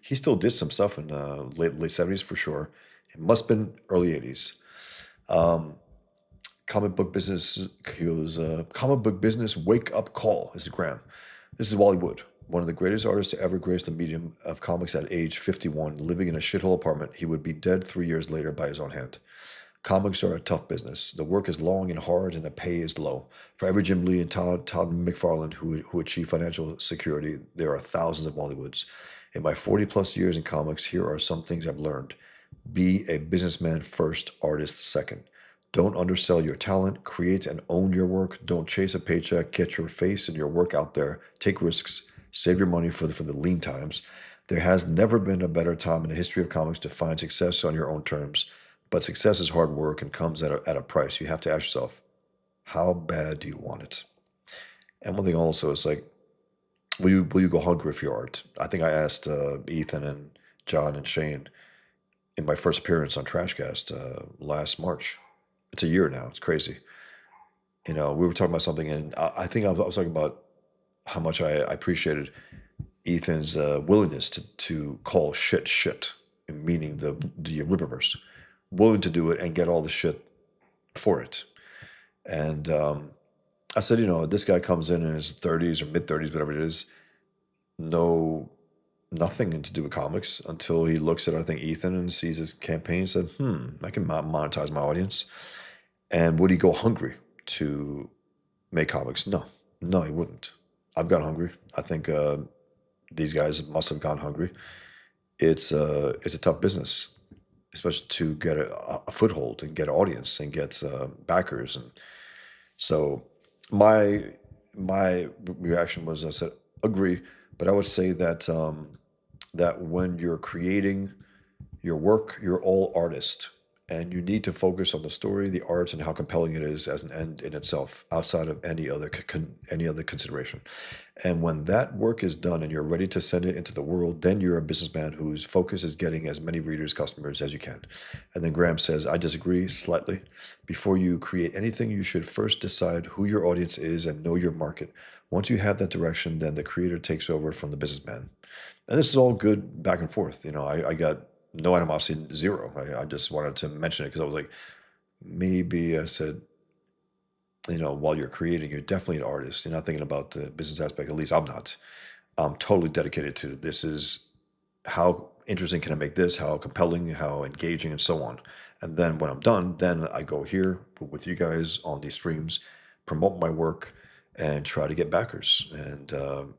he still did some stuff in late 70s for sure. It must have been early 80s. Um, Comic book business. He was comic book business wake up call. This is Graham. This is Wally Wood, one of the greatest artists to ever grace the medium of comics at age 51, living in a shithole apartment. He would be dead 3 years later by his own hand. Comics are a tough business. The work is long and hard, and the pay is low. For every Jim Lee and Todd McFarlane who achieve financial security, there are thousands of Hollywoods. In my 40 plus years in comics, here are some things I've learned. Be a businessman first, artist second. Don't undersell your talent. Create and own your work. Don't chase a paycheck. Get your face and your work out there. Take risks. Save your money for the lean times. There has never been a better time in the history of comics to find success on your own terms. But success is hard work and comes at a price. You have to ask yourself, how bad do you want it? And one thing also is like, will you go hungry for your art? I think I asked Ethan and John and Shane in my first appearance on Trashcast last March. It's a year now. It's crazy. We were talking about something, and I think I was talking about how much I appreciated Ethan's willingness to call shit, meaning the Rippaverse, willing to do it and get all the shit for it. And I said, this guy comes in his 30s or mid 30s, whatever it is, nothing to do with comics until he looks at, I think, Ethan and sees his campaign and said, I can monetize my audience. And would he go hungry to make comics? No, he wouldn't. I've gone hungry. I think these guys must have gone hungry. It's a tough business, especially to get a foothold and get an audience and get backers. And so my reaction was, I said, agree, but I would say that that when you're creating your work, you're all artist, and you need to focus on the story, the art, and how compelling it is as an end in itself, outside of any other consideration. And when that work is done and you're ready to send it into the world, then you're a businessman whose focus is getting as many readers, customers as you can. And then Graham says, I disagree slightly. Before you create anything, you should first decide who your audience is and know your market. Once you have that direction, then the creator takes over from the businessman. And this is all good back and forth. I got no animosity, zero. I just wanted to mention it because I was like, maybe I said, while you're creating, you're definitely an artist. You're not thinking about the business aspect. At least I'm not. I'm totally dedicated to this. Is how interesting can I make this? How compelling, how engaging, and so on. And then when I'm done, then I go here with you guys on these streams, promote my work, and try to get backers and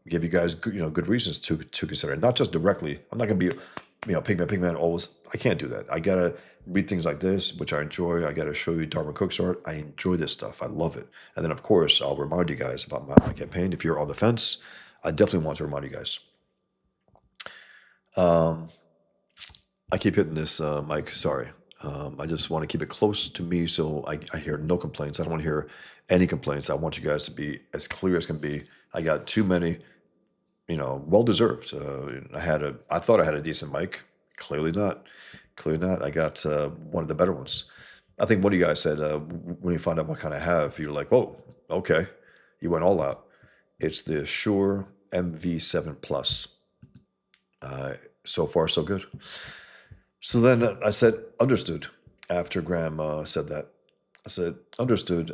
give you guys good reasons to consider it. Not just directly. I'm not going to be Pigman always. I can't do that. I gotta read things like this, which I enjoy. I gotta show you Darwyn Cooke's art. I enjoy this stuff. I love it. And then of course I'll remind you guys about my campaign. If you're on the fence, I definitely want to remind you guys. I keep hitting this mic. Sorry. I just want to keep it close to me so I hear no complaints. I don't want to hear any complaints. I want you guys to be as clear as can be. I got too many. Well deserved. I thought I had a decent mic. Clearly not. Clearly not. I got one of the better ones. I think one of you guys said when you find out what kind I have, you're like, whoa, okay. You went all out. It's the Shure MV7 Plus. Uh, so far, so good. So then I said, understood. After Graham said that, I said, understood.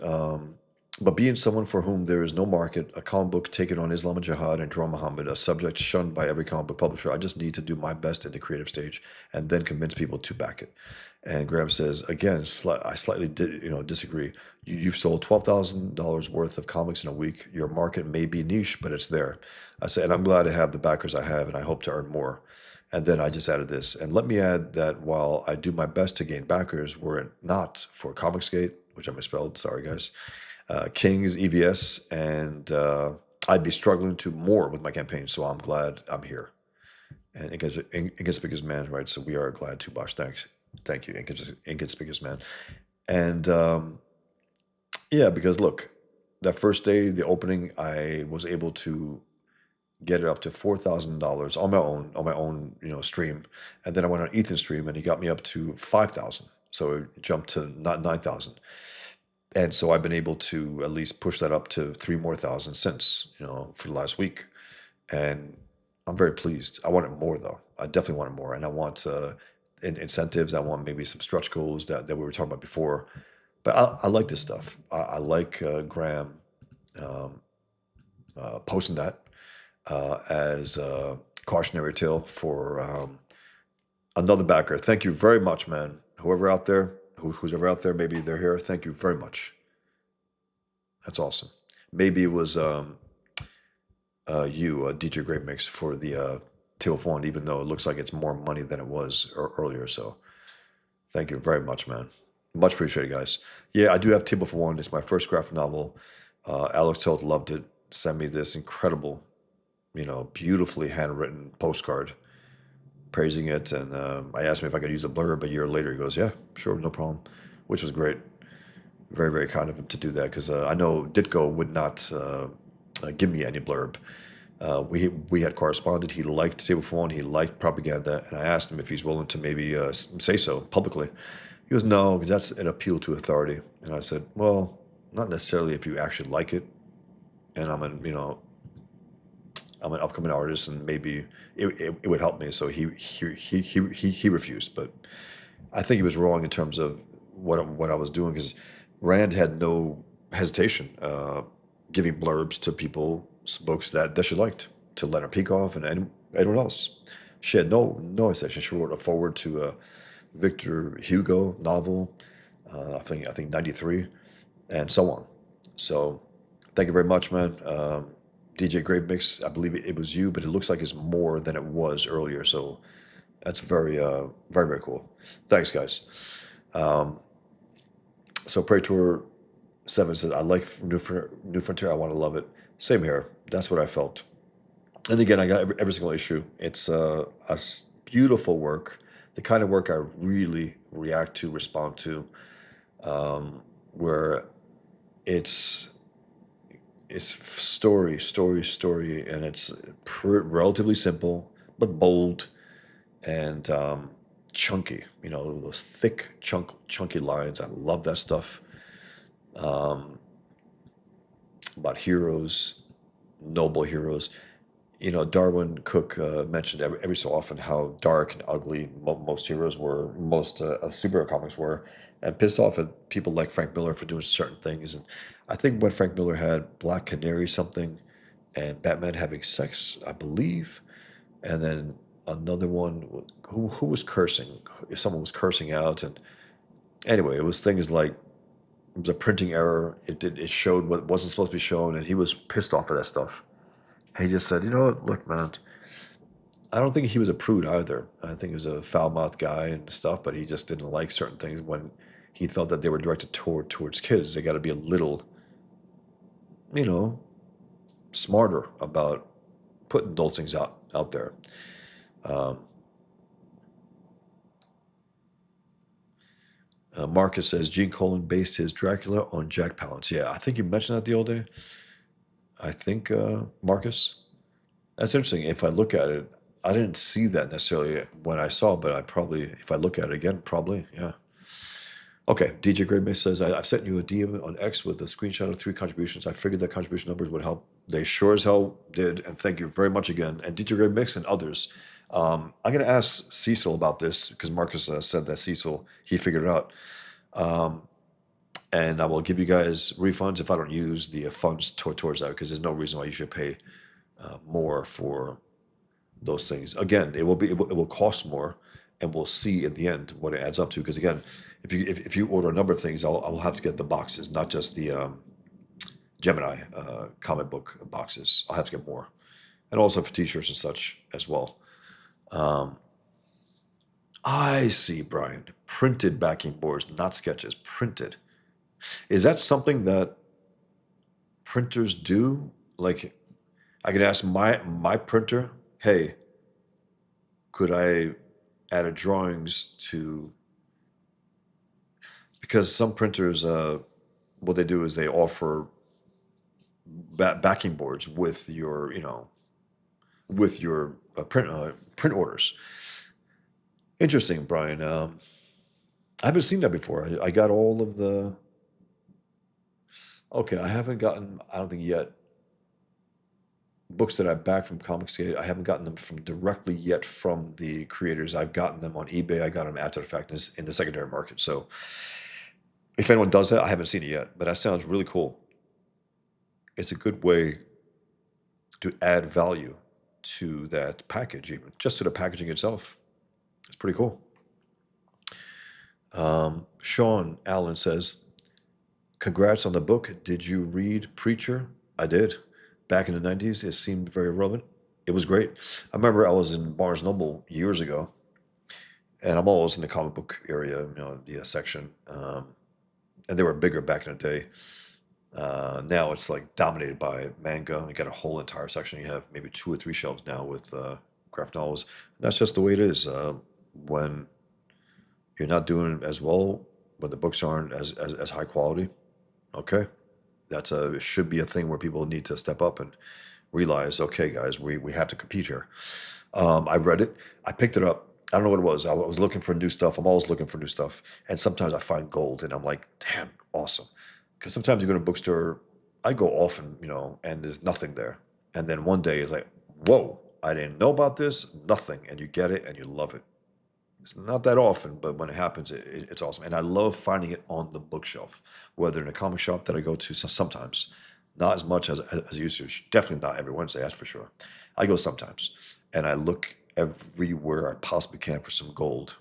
But being someone for whom there is no market, a comic book taken on Islam and Jihad and Draw Muhammad, a subject shunned by every comic book publisher, I just need to do my best in the creative stage and then convince people to back it. And Graham says, again, I slightly disagree. You've sold $12,000 worth of comics in a week. Your market may be niche, but it's there. I said, and I'm glad to have the backers I have, and I hope to earn more. And then I just added this. And let me add that while I do my best to gain backers, were it not for Comicsgate, which I misspelled, sorry guys, King's, EBS, and I'd be struggling to more with my campaign. So I'm glad I'm here. And Inconspicuous Man, right? So we are glad to, Bosch. Thanks. Thank you, Inconspicuous Man. And yeah, because look, that first day, the opening, I was able to get it up to $4,000 on my own, stream. And then I went on Ethan's stream and he got me up to 5,000. So it jumped to not 9,000. And so I've been able to at least push that up to 3,000 more since, for the last week. And I'm very pleased. I want it more though. I definitely want it more. And I want incentives. I want maybe some stretch goals that we were talking about before. But I like this stuff. I like Graham posting that as a cautionary tale for another backer. Thank you very much, man. Whoever out there, who's ever out there, maybe they're here. Thank you very much. That's awesome. Maybe it was you, DJ Great Mix, for the table for one, even though it looks like it's more money than it was earlier. So thank you very much, man. Much appreciated, guys. Yeah, I do have Table for One. It's my first graphic novel. Alex Toth loved it. Sent me this incredible, beautifully handwritten postcard praising it. And I asked him if I could use the blurb a year later. He goes, yeah, sure, no problem, which was great. Very, very kind of him to do that, because I know Ditko would not give me any blurb. We had corresponded. He liked Table for One. He liked propaganda. And I asked him if he's willing to maybe say so publicly. He goes, no, because that's an appeal to authority. And I said, well, not necessarily if you actually like it. And I'm an upcoming artist, and maybe it would help me. So he refused. But I think he was wrong in terms of what I was doing, because Rand had no hesitation giving blurbs to books that she liked, to Leonard Peikoff and anyone else. She had no hesitation. She wrote a forward to a Victor Hugo novel, I think 93, and so on. So thank you very much, man. DJ Great Mix, I believe it was you, but it looks like it's more than it was earlier. So that's very, very, very cool. Thanks, guys. So Praetor 7 says, I like New Frontier. I want to love it. Same here. That's what I felt. And again, I got every single issue. It's a beautiful work, the kind of work I really react to, respond to, where it's story, and it's relatively simple, but bold and chunky. Those thick, chunky lines. I love that stuff. About heroes, noble heroes. Darwyn Cooke mentioned every so often how dark and ugly most heroes were, most superhero comics were, and pissed off at people like Frank Miller for doing certain things. And I think when Frank Miller had Black Canary something and Batman having sex, I believe, and then another one who was cursing, someone was cursing out, and anyway, it was things like, it was a printing error. It showed what wasn't supposed to be shown, and he was pissed off at that stuff. And he just said, look, man, I don't think he was a prude either. I think he was a foul-mouthed guy and stuff, but he just didn't like certain things when he felt that they were directed towards kids. They got to be a little, smarter about putting those things out there. Marcus says Gene Colan based his Dracula on Jack Palance. Yeah, I think you mentioned that the other day. I think, Marcus, that's interesting. If I look at it, I didn't see that necessarily when I saw, but I probably, if I look at it again, probably, yeah. Okay, DJ Gray Miss says, I've sent you a DM on X with a screenshot of 3 contributions. I figured that contribution numbers would help. They sure as hell did, and thank you very much again. And DJ Gray Mix and others. I'm going to ask Cecil about this because Marcus said that Cecil, he figured it out. And I will give you guys refunds if I don't use the funds towards that, because there's no reason why you should pay more for those things. Again, it will cost more, and we'll see in the end what it adds up to. Because again, if you order a number of things, I'll have to get the boxes, not just the Gemini comic book boxes. I'll have to get more, and also for T-shirts and such as well. I see, Brian. Printed backing boards, not sketches. Printed. Is that something that printers do? Like, I could ask my printer, hey, could I add drawings to? Because some printers, what they do is they offer backing boards with your, with your print orders. Interesting, Brian. I haven't seen that before. I got all of the. Okay, I haven't gotten, I don't think yet, books that I back from Comicsgate. I haven't gotten them from directly yet from the creators. I've gotten them on eBay. I got them after the fact in the secondary market. So if anyone does that, I haven't seen it yet, but that sounds really cool. It's a good way to add value to that package, even just to the packaging itself. It's pretty cool. Sean Allen says, congrats on the book. Did you read Preacher? I did. Back in the 90s, it seemed very relevant. It was great. I remember I was in Barnes Noble years ago, and I'm always in the comic book area, the section. And they were bigger back in the day. Now it's like dominated by manga. You got a whole entire section. You have maybe 2 or 3 shelves now with graphic novels. That's just the way it is. When you're not doing as well, when the books aren't as high quality, okay, it should be a thing where people need to step up and realize, okay, guys, we have to compete here. I read it. I picked it up. I don't know what it was. I was looking for new stuff. I'm always looking for new stuff. And sometimes I find gold, and I'm like, damn, awesome. Because sometimes you go to a bookstore, I go often, and there's nothing there. And then one day it's like, whoa, I didn't know about this, nothing. And you get it and you love it. It's not that often, but when it happens, it's awesome. And I love finding it on the bookshelf, whether in a comic shop that I go to sometimes. Not as much as I used to. Definitely not every Wednesday, that's for sure. I go sometimes. And I look everywhere I possibly can for some gold.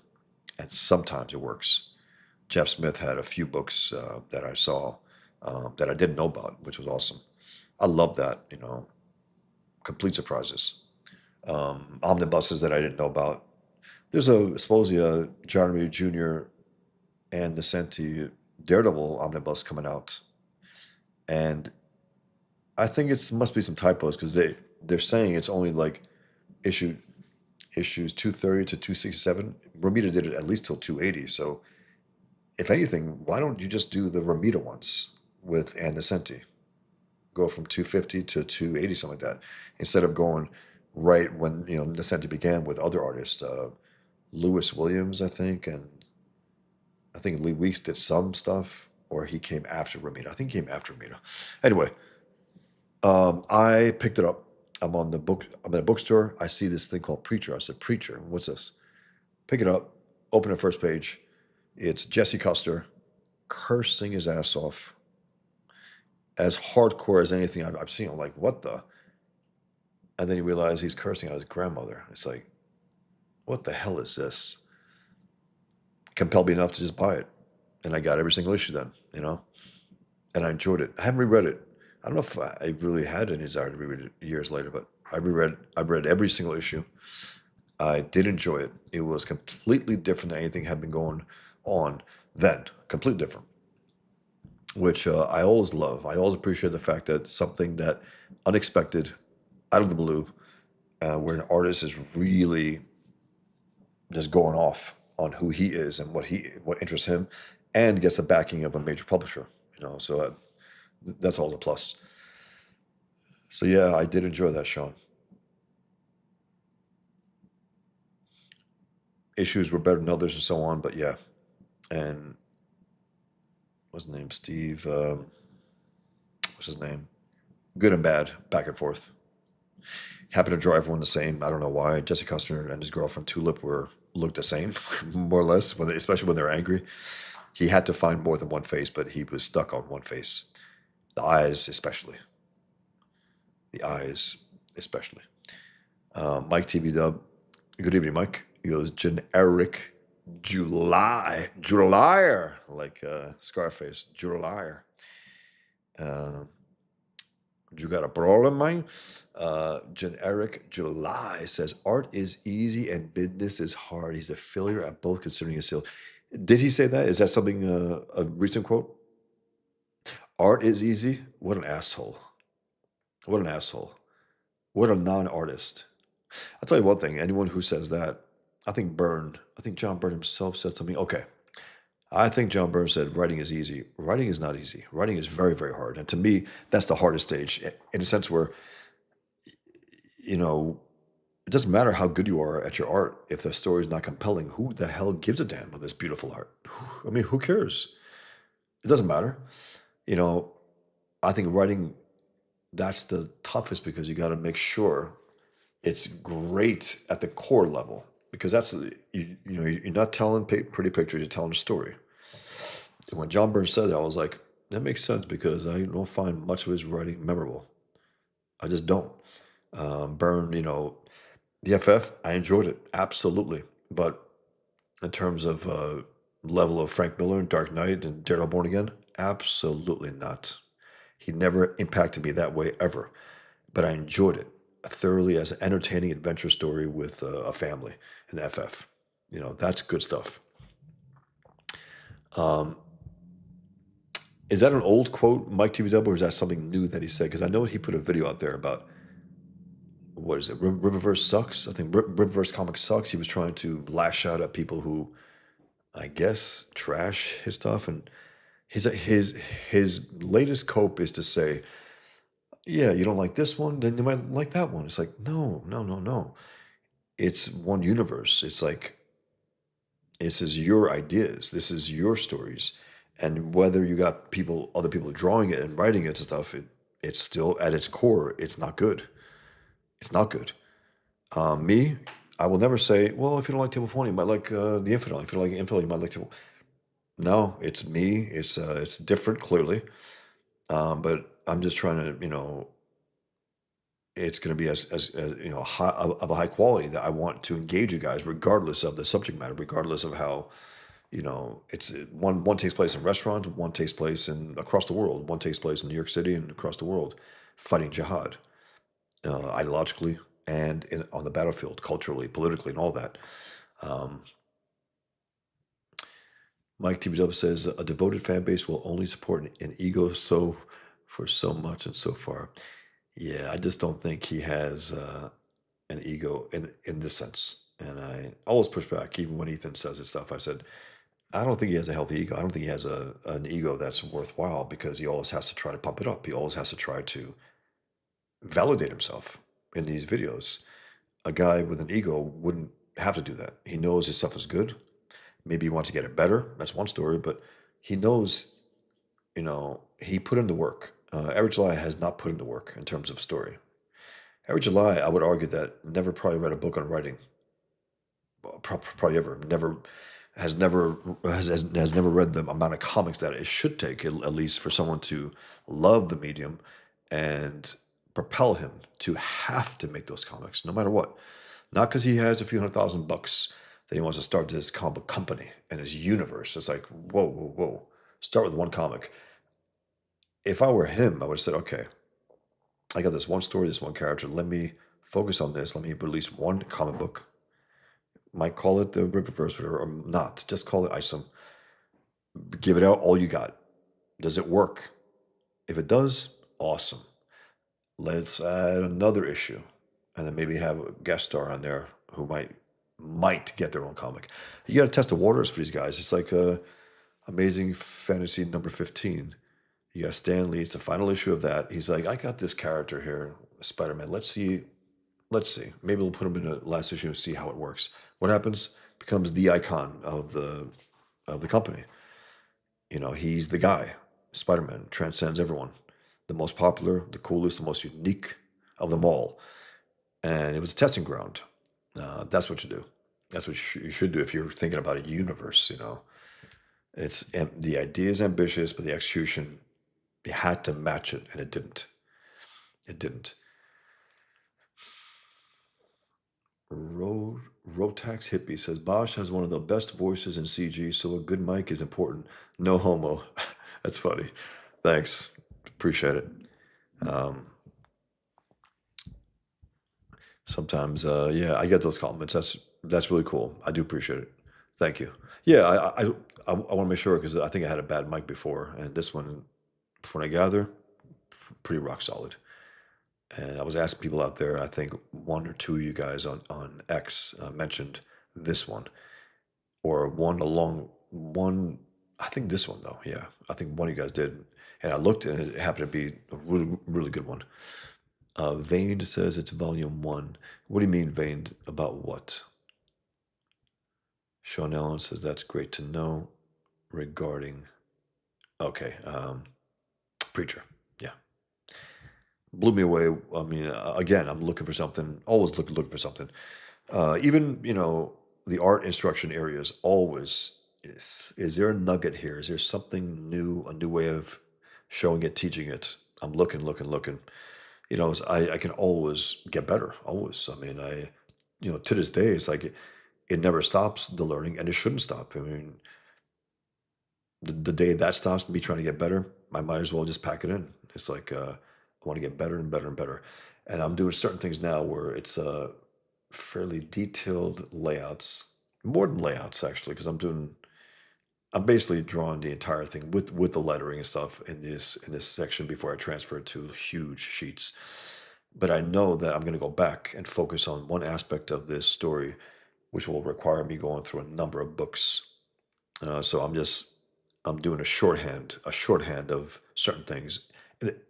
And sometimes it works. Jeff Smith had a few books that I saw that I didn't know about, which was awesome. I love that, complete surprises. Omnibuses that I didn't know about. There's supposedly a John Reed Jr. and the Senti Daredevil omnibus coming out. And I think it must be some typos, because they're saying it's only like issues 230 to 267. Romita did it at least till 280. So if anything, why don't you just do the Romita ones with and Nesenti? Go from 250 to 280, something like that, instead of going right when Nesenti began with other artists, Lewis Williams, I think, and I think Lee Weeks did some stuff, or he came after Romita. I think he came after Romita. Anyway, I picked it up. I'm at a bookstore. I see this thing called Preacher. I said, Preacher, what's this? Pick it up, open the first page. It's Jesse Custer cursing his ass off, as hardcore as anything I've seen. I'm like, what the? And then you realize he's cursing out his grandmother. It's like, what the hell is this? Compelled me enough to just buy it. And I got every single issue then, and I enjoyed it. I haven't reread it. I don't know if I really had any desire to reread it years later, but I read every single issue. I did enjoy it. It was completely different than anything had been going on then. Completely different. Which I always love. I always appreciate the fact that something that unexpected, out of the blue, where an artist is really just going off on who he is and what interests him, and gets the backing of a major publisher. So that's always a plus. So yeah, I did enjoy that, Sean. issues were better than others and so on. But yeah, and what's his name? Steve. What's his name? Good and bad, back and forth. Happened to draw everyone the same. I don't know why. Jesse Custer and his girlfriend Tulip were looked the same, more or less, especially when they're angry. He had to find more than one face, but he was stuck on one face. The eyes, especially. The eyes, especially. Mike TV Dub. Good evening, Mike. He goes, generic July, like Scarface, July. You got a problem, man? Generic July says, art is easy and business is hard. He's a failure at both, considering his skill. Did he say that? Is that something, a recent quote? Art is easy? What an asshole. What an asshole. What a non-artist. I'll tell you one thing. Anyone who says that, I think John Byrne himself said something. Okay. I think John Byrne said writing is easy. Writing is not easy. Writing is very, very hard. And to me, that's the hardest stage, in a sense where, you know, it doesn't matter how good you are at your art. If the story is not compelling, who the hell gives a damn about this beautiful art? I mean, who cares? It doesn't matter. You know, I think writing, that's the toughest, because you got to make sure it's great at the core level, because you're not telling pretty pictures, you're telling a story. And when John Byrne said that, I was like, that makes sense, because I don't find much of his writing memorable. I just don't. Byrne, the FF, I enjoyed it, absolutely. But in terms of level of Frank Miller and Dark Knight and Daredevil Born Again, absolutely not. He never impacted me that way ever. But I enjoyed it thoroughly as an entertaining adventure story with a family in FF. That's good stuff. Is that an old quote, Mike TVW, or is that something new that he said? Because I know he put a video out there about, what is it, Riververse sucks? I think Riververse Comics sucks. He was trying to lash out at people who, I guess, trash his stuff. And his latest cope is to say, yeah, you don't like this one, then you might like that one. It's like, no, no, no, no. It's one universe. It's like, this is your ideas. This is your stories. And whether you got other people drawing it and writing it and stuff, it's still at its core, it's not good. It's not good. Me, I will never say, well, if you don't like Table 20, you might like The Infidel. If you don't like Infidel, you might like Table. No, it's me. It's different, clearly. But I'm just trying to, it's going to be as high, of a high quality that I want to engage you guys, regardless of the subject matter, regardless of how, it's one takes place in restaurant, one takes place across the world, one takes place in New York City and across the world, fighting jihad, ideologically and on the battlefield, culturally, politically, and all that. Um, Mike TBW says a devoted fan base will only support an ego for so much and so far. Yeah, I just don't think he has an ego in this sense. And I always push back, even when Ethan says his stuff. I said, I don't think he has a healthy ego. I don't think he has an ego that's worthwhile, because he always has to try to pump it up. He always has to try to validate himself in these videos. A guy with an ego wouldn't have to do that. He knows his stuff is good. Maybe he wants to get it better. That's one story, but he knows, he put in the work. Eric July has not put in the work in terms of story. Eric July, I would argue that never probably read a book on writing. Probably ever. Has never read the amount of comics that it should take, at least for someone to love the medium and propel him to have to make those comics, no matter what. Not because he has a few $100,000 that he wants to start this comic book company and his universe. It's like, whoa, whoa, whoa. Start with one comic. If I were him, I would have said, okay, I got this one story, this one character. Let me focus on this. Let me release one comic book. Might call it the Rippaverse, or not. Just call it Isom. Give it out all you got. Does it work? If it does, awesome. Let's add another issue, and then maybe have a guest star on there who might get their own comic. You got to test the waters for these guys. It's like Amazing Fantasy number 15. You got Stan Lee. It's the final issue of that. He's like, I got this character here, Spider-Man. Let's see. Maybe we'll put him in the last issue and see how it works. What happens? becomes the icon of the company. He's the guy. Spider-Man transcends everyone. The most popular, the coolest, the most unique of them all. And it was a testing ground. That's what you do. That's what you should do if you're thinking about a universe. The idea is ambitious, but the execution, you had to match it, and it didn't. It didn't. Rotax Hippie says Bosch has one of the best voices in CG, so a good mic is important. No homo. That's funny. Thanks. Appreciate it. Um, Sometimes, yeah, I get those compliments. That's really cool. I do appreciate it. Thank you. Yeah, I want to make sure because I think I had a bad mic before, and this one, from what I gather, pretty rock solid. And I was asking people out there. I think one or two of you guys on X mentioned this one, or one along one. I think this one though. Yeah, I think one of you guys did, and I looked, and it happened to be a really really good one. Veined says it's volume one. What do you mean veined? About what? Sean Allen says that's great to know regarding. Okay, preacher. Yeah, blew me away. I mean, again, I'm looking for something. Always looking for something. Even the art instruction areas. Always is there a nugget here? Is there something new? A new way of showing it, teaching it? I'm looking. I can always get better. Always. I mean, to this day, it's like it never stops the learning, and it shouldn't stop. I mean, the day that stops me trying to get better, I might as well just pack it in. It's like I want to get better and better and better. And I'm doing certain things now where it's fairly detailed layouts, more than layouts actually, because I'm basically drawing the entire thing with the lettering and stuff in this section before I transfer it to huge sheets. But I know that I'm going to go back and focus on one aspect of this story, which will require me going through a number of books. So I'm doing a shorthand of certain things.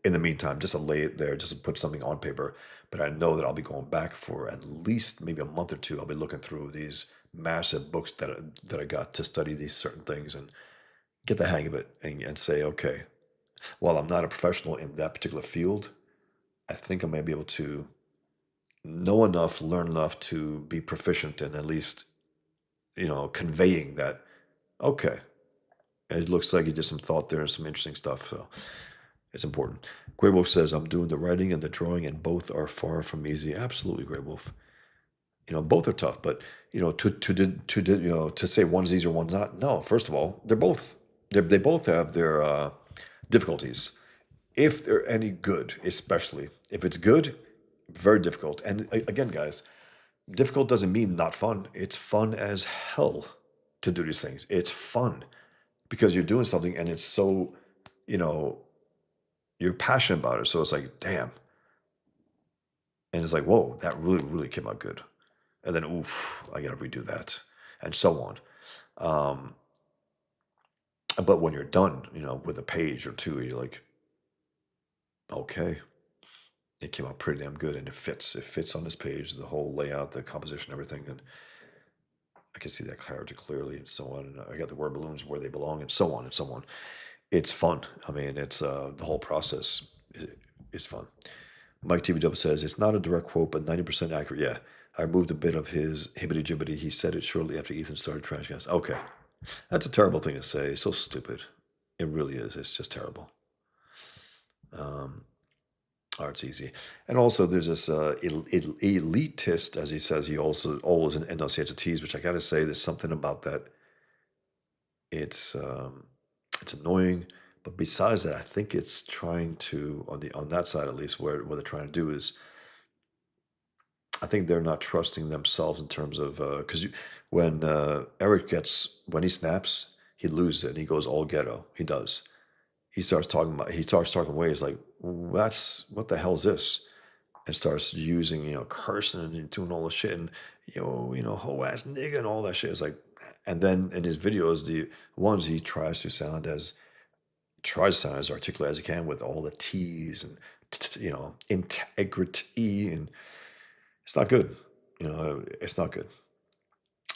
In the meantime, just to lay it there, just to put something on paper. But I know that I'll be going back for at least maybe a month or two. I'll be looking through these massive books that I got to study these certain things and get the hang of it and say, okay, while I'm not a professional in that particular field, I think I may be able to know enough, learn enough to be proficient in at least, conveying that, okay, it looks like you did some thought there and some interesting stuff. So it's important. Grey Wolf says, I'm doing the writing and the drawing, and both are far from easy. Absolutely, Grey Wolf. Both are tough, but to say one's easier, one's not. No, first of all, they both have their difficulties. If they're any good, especially if it's good, very difficult. And again, guys, difficult doesn't mean not fun. It's fun as hell to do these things. It's fun because you're doing something and it's so, you know, you're passionate about it. So it's like, damn. And it's like, whoa, that really, really came out good. And then, oof, I got to redo that, and so on. Um, but when you're done, with a page or two, you're like, okay, it came out pretty damn good, and it fits. It fits on this page, the whole layout, the composition, everything, and I can see that clarity clearly, and so on. And I got the word balloons where they belong, and so on and so on. It's fun. I mean, it's the whole process is fun. Mike TVW says it's not a direct quote, but 90% accurate. Yeah, I removed a bit of his hibbity jibbity. He said it shortly after Ethan started trash cans. Okay, that's a terrible thing to say. It's so stupid. It really is. It's just terrible. Um, Art's easy. And also, there's this elitist, as he says, he also always enunciates a tease, which I got to say, there's something about that. It's it's annoying, but besides that, I think it's trying to on that side at least, where what they're trying to do is, I think they're not trusting themselves in terms of because when Eric when he snaps, he loses it and he goes all ghetto. He does. He starts talking ways like, that's what the hell is this? And starts using, cursing and doing all the shit and, whole ass nigga and all that shit. It's like, and then in his videos, the ones he tries to sound as articulate as he can with all the T's and, integrity. And it's not good. It's not good.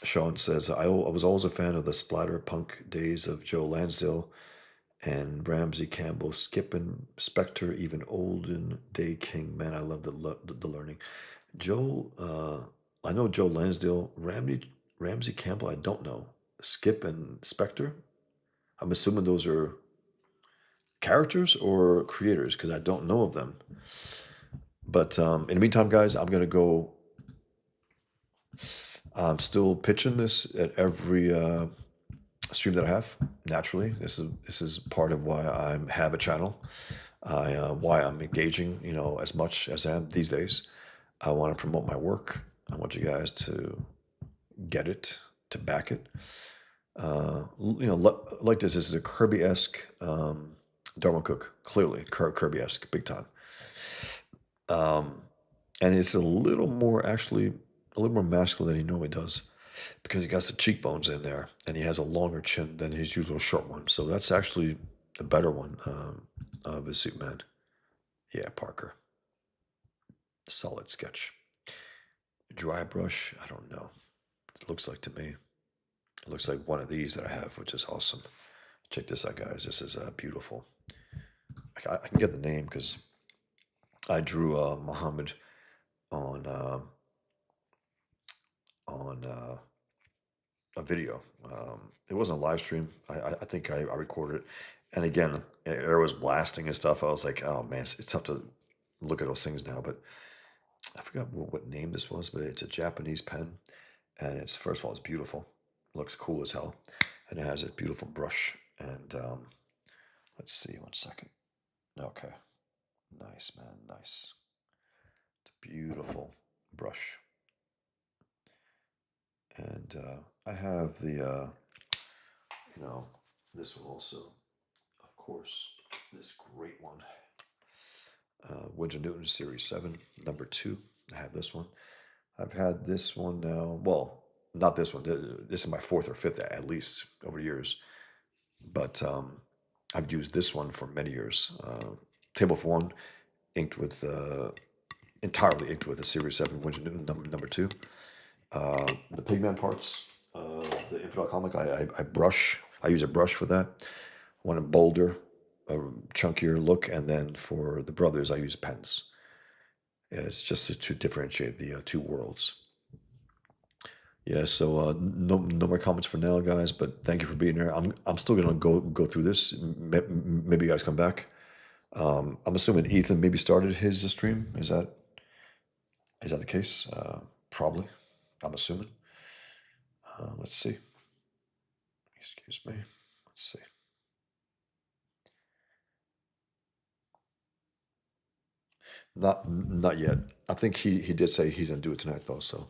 Sean says, I was always a fan of the splatter punk days of Joe Lansdale and Ramsey Campbell, Skippin, Spectre, even Olden Day King. Man, I love the learning. Joe, I know Joe Lansdale. Ramsey Campbell, I don't know. Skip and Spectre, I'm assuming those are characters or creators because I don't know of them. But in the meantime, guys, I'm gonna go. I'm still pitching this at every stream that I have. Naturally, this is part of why I have a channel. Why I'm engaging, as much as I am these days. I want to promote my work. I want you guys to get it, to back it. Like this. This is a Kirby-esque Darwyn Cooke, clearly Kirby-esque, big time. Um, and it's a little more, actually, a little more masculine than he normally does because he got the cheekbones in there and he has a longer chin than his usual short one. So that's actually the better one of his suit man. Yeah, Parker. Solid sketch. Dry brush, I don't know. It looks like to me. It looks like one of these that I have, which is awesome. Check this out, guys. This is beautiful. I can get the name because I drew Muhammad on a video. It wasn't a live stream. I think I recorded it, and again, air was blasting and stuff. I was like, oh man, it's tough to look at those things now. But I forgot what name this was, but it's a Japanese pen, and it's first of all, it's beautiful. Looks cool as hell, and it has a beautiful brush. And let's see, one second. Okay, nice man, nice. It's a beautiful brush, and I have the this one also, of course, this great one, Winsor Newton Series 7, number 2. I have this one. I've had this one now. Well, not this one. This is my fourth or fifth at least over the years. But I've used this one for many years. Table for One, inked with entirely inked with a Series 7 Winsor Newton number 2. The Pigman parts, the infidel comic, I brush. I use a brush for that. I want a bolder, a chunkier look, and then for the brothers, I use pens. Yeah, it's just to differentiate the two worlds. Yeah, so no more comments for now, guys. But thank you for being here. I'm still gonna go through this. Maybe you guys come back. I'm assuming Ethan maybe started his stream. Is that the case? Probably. I'm assuming. Let's see. Excuse me. Let's see. Not yet. I think he did say he's gonna do it tonight though. So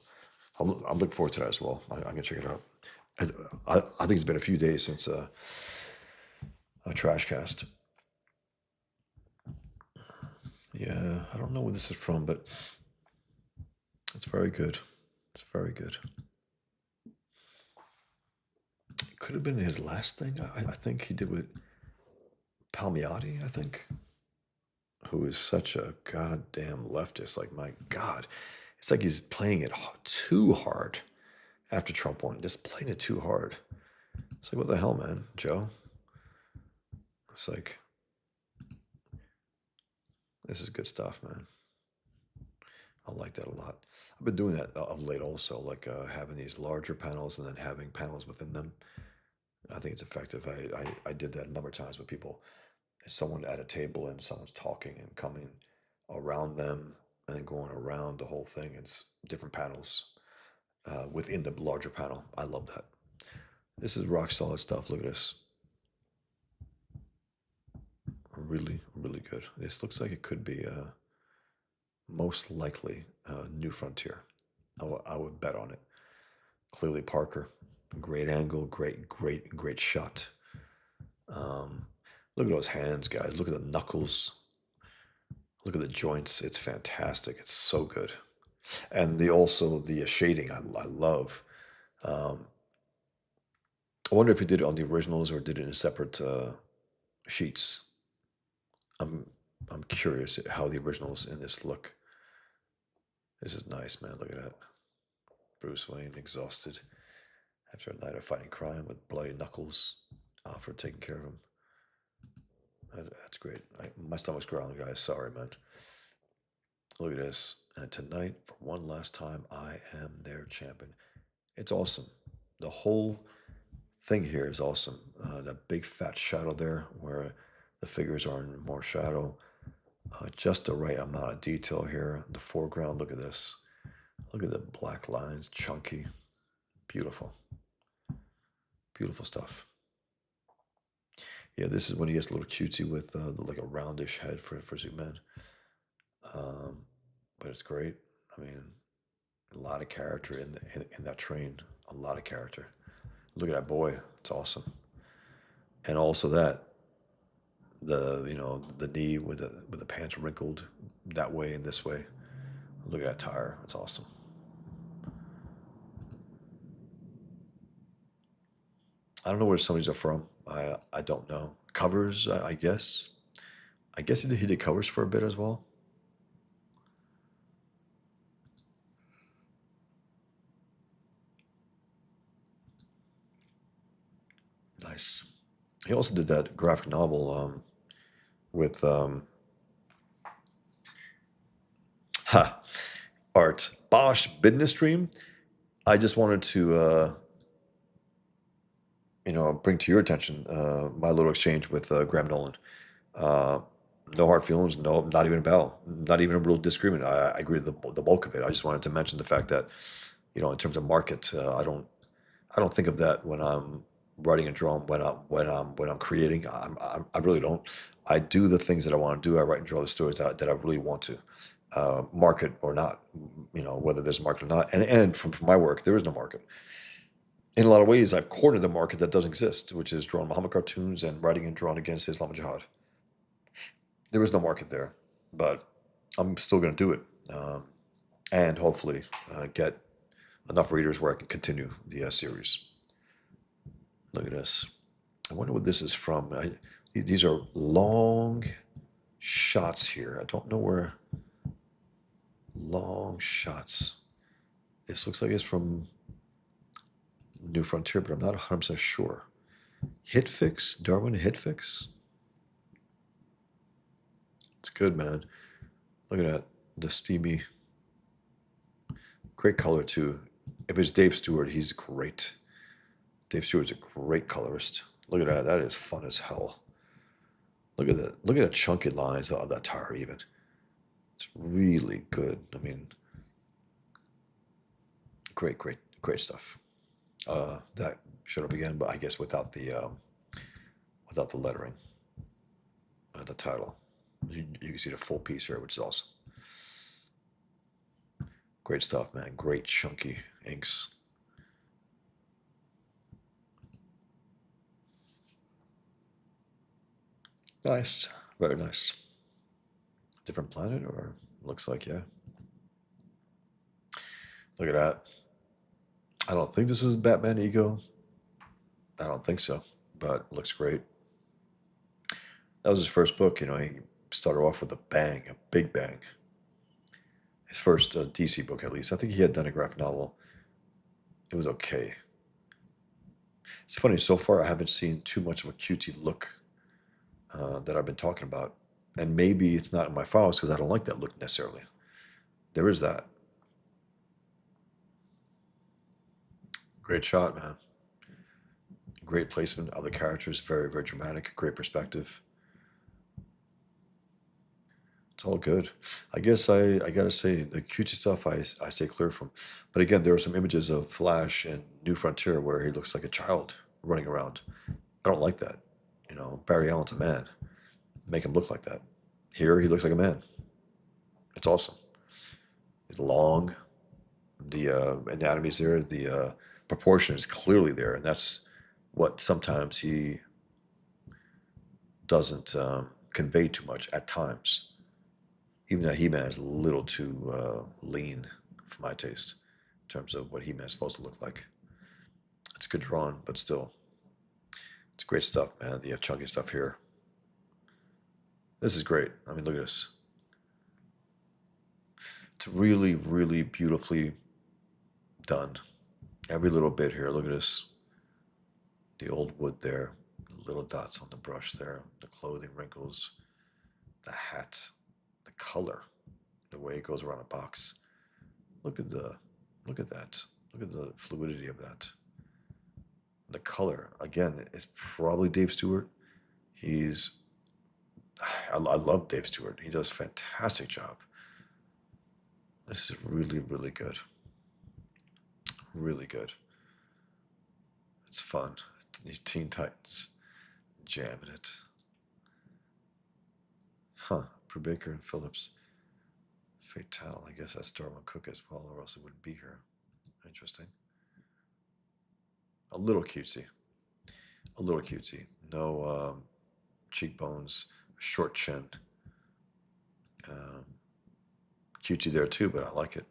I'm looking forward to that as well. I'm gonna check it out. I think it's been a few days since a trash cast. Yeah, I don't know where this is from, but it's very good. It's very good. It could have been his last thing. I think he did with Palmiotti, I think, who is such a goddamn leftist. Like, my God. It's like he's playing it too hard after Trump won. Just playing it too hard. It's like, what the hell, man, Joe? It's like, this is good stuff, man. I like that a lot. I've been doing that of late also, like having these larger panels and then having panels within them. I think it's effective. I did that a number of times with people. Someone at a table and someone's talking and coming around them and going around the whole thing. It's different panels within the larger panel. I love that. This is rock solid stuff. Look at this. Really, really good. This looks like it could be most likely New Frontier. I would bet on it. Clearly Parker. Great angle, great shot. Look at those hands, guys. Look at the knuckles. Look at the joints. It's fantastic. It's so good. And the shading I love. Um, I wonder if he did it on the originals or did it in separate sheets. I'm I'm curious how the originals in this look. This is nice, man. Look at that. Bruce Wayne exhausted. After a night of fighting crime with bloody knuckles, for taking care of him. That's great. My stomach's growling, guys. Sorry, man. Look at this. And tonight, for one last time, I am their champion. It's awesome. The whole thing here is awesome. That big fat shadow there, where the figures are in more shadow. Just the right amount of detail here. The foreground, look at this. Look at the black lines, chunky. Beautiful. Beautiful stuff. Yeah, this is when he gets a little cutesy with like a roundish head for Zootman. But it's great. I mean, a lot of character in that train. A lot of character. Look at that boy. It's awesome. And also the knee with the pants wrinkled that way and this way. Look at that tire. It's awesome. I don't know where some of these are from. I don't know. Covers, I guess. I guess he did covers for a bit as well. Nice. He also did that graphic novel with art. Bosch Business Stream. I just wanted to bring to your attention my little exchange with Graham Nolan. No hard feelings, no, not even a bell, not even a real disagreement. I agree with the bulk of it. I just wanted to mention the fact that, in terms of market, I don't think of that when I'm writing and drawing. When I'm creating, I really don't. I do the things that I want to do. I write and draw the stories that I really want to, market or not. Whether there's a market or not. And from my work, there is no market. In a lot of ways, I've cornered the market that doesn't exist, which is drawing Muhammad cartoons and writing and drawing against Islam and Jihad. There is no market there, but I'm still going to do it, and hopefully get enough readers where I can continue the series. Look at this. I wonder what this is from. These are long shots here. I don't know where. Long shots. This looks like it's from New Frontier, but I'm not 100% sure. Hitfix? Darwyn Hitfix? It's good, man. Look at that. The steamy. Great color, too. If it's Dave Stewart, he's great. Dave Stewart's a great colorist. Look at that. That is fun as hell. Look at that. Look at the chunky lines of that tire, even. It's really good. I mean, great, great, great stuff. That should have begun, but I guess without the lettering, the title. You can see the full piece here, which is awesome. Great stuff, man. Great chunky inks. Nice. Very nice. Different planet, or looks like, yeah. Look at that. I don't think this is Batman Ego. I don't think so, but looks great. That was his first book. He started off with a bang, a big bang. His first DC book, at least. I think he had done a graphic novel. It was okay. It's funny, so far I haven't seen too much of a cutesy look that I've been talking about. And maybe it's not in my files because I don't like that look necessarily. There is that. Great shot, man. Great placement of the characters. Very, very dramatic. Great perspective. It's all good. I guess I gotta say the cutesy stuff I stay clear from. But again, there are some images of Flash and New Frontier where he looks like a child running around. I don't like that. Barry Allen's a man. Make him look like that. Here he looks like a man. It's awesome. It's long. The anatomy's there. The proportion is clearly there, and that's what sometimes he doesn't convey too much at times. Even that He-Man is a little too lean for my taste in terms of what He-Man is supposed to look like. It's good drawn, but still, it's great stuff, man. The chunky stuff here. This is great. I mean, look at this. It's really, really beautifully done. Every little bit here. Look at this. The old wood there. Little dots on the brush there. The clothing wrinkles. The hat. The color. The way it goes around a box. Look at that. Look at the fluidity of that. The color, again, it's probably Dave Stewart. He's, I love Dave Stewart. He does a fantastic job. This is really, really good. Really good. It's fun. These Teen Titans jamming it. Huh. Brubaker and Phillips. Fatale. I guess that's Darwyn Cooke as well, or else it wouldn't be here. Interesting. A little cutesy. A little cutesy. No cheekbones, short chin. Cutesy there too, but I like it.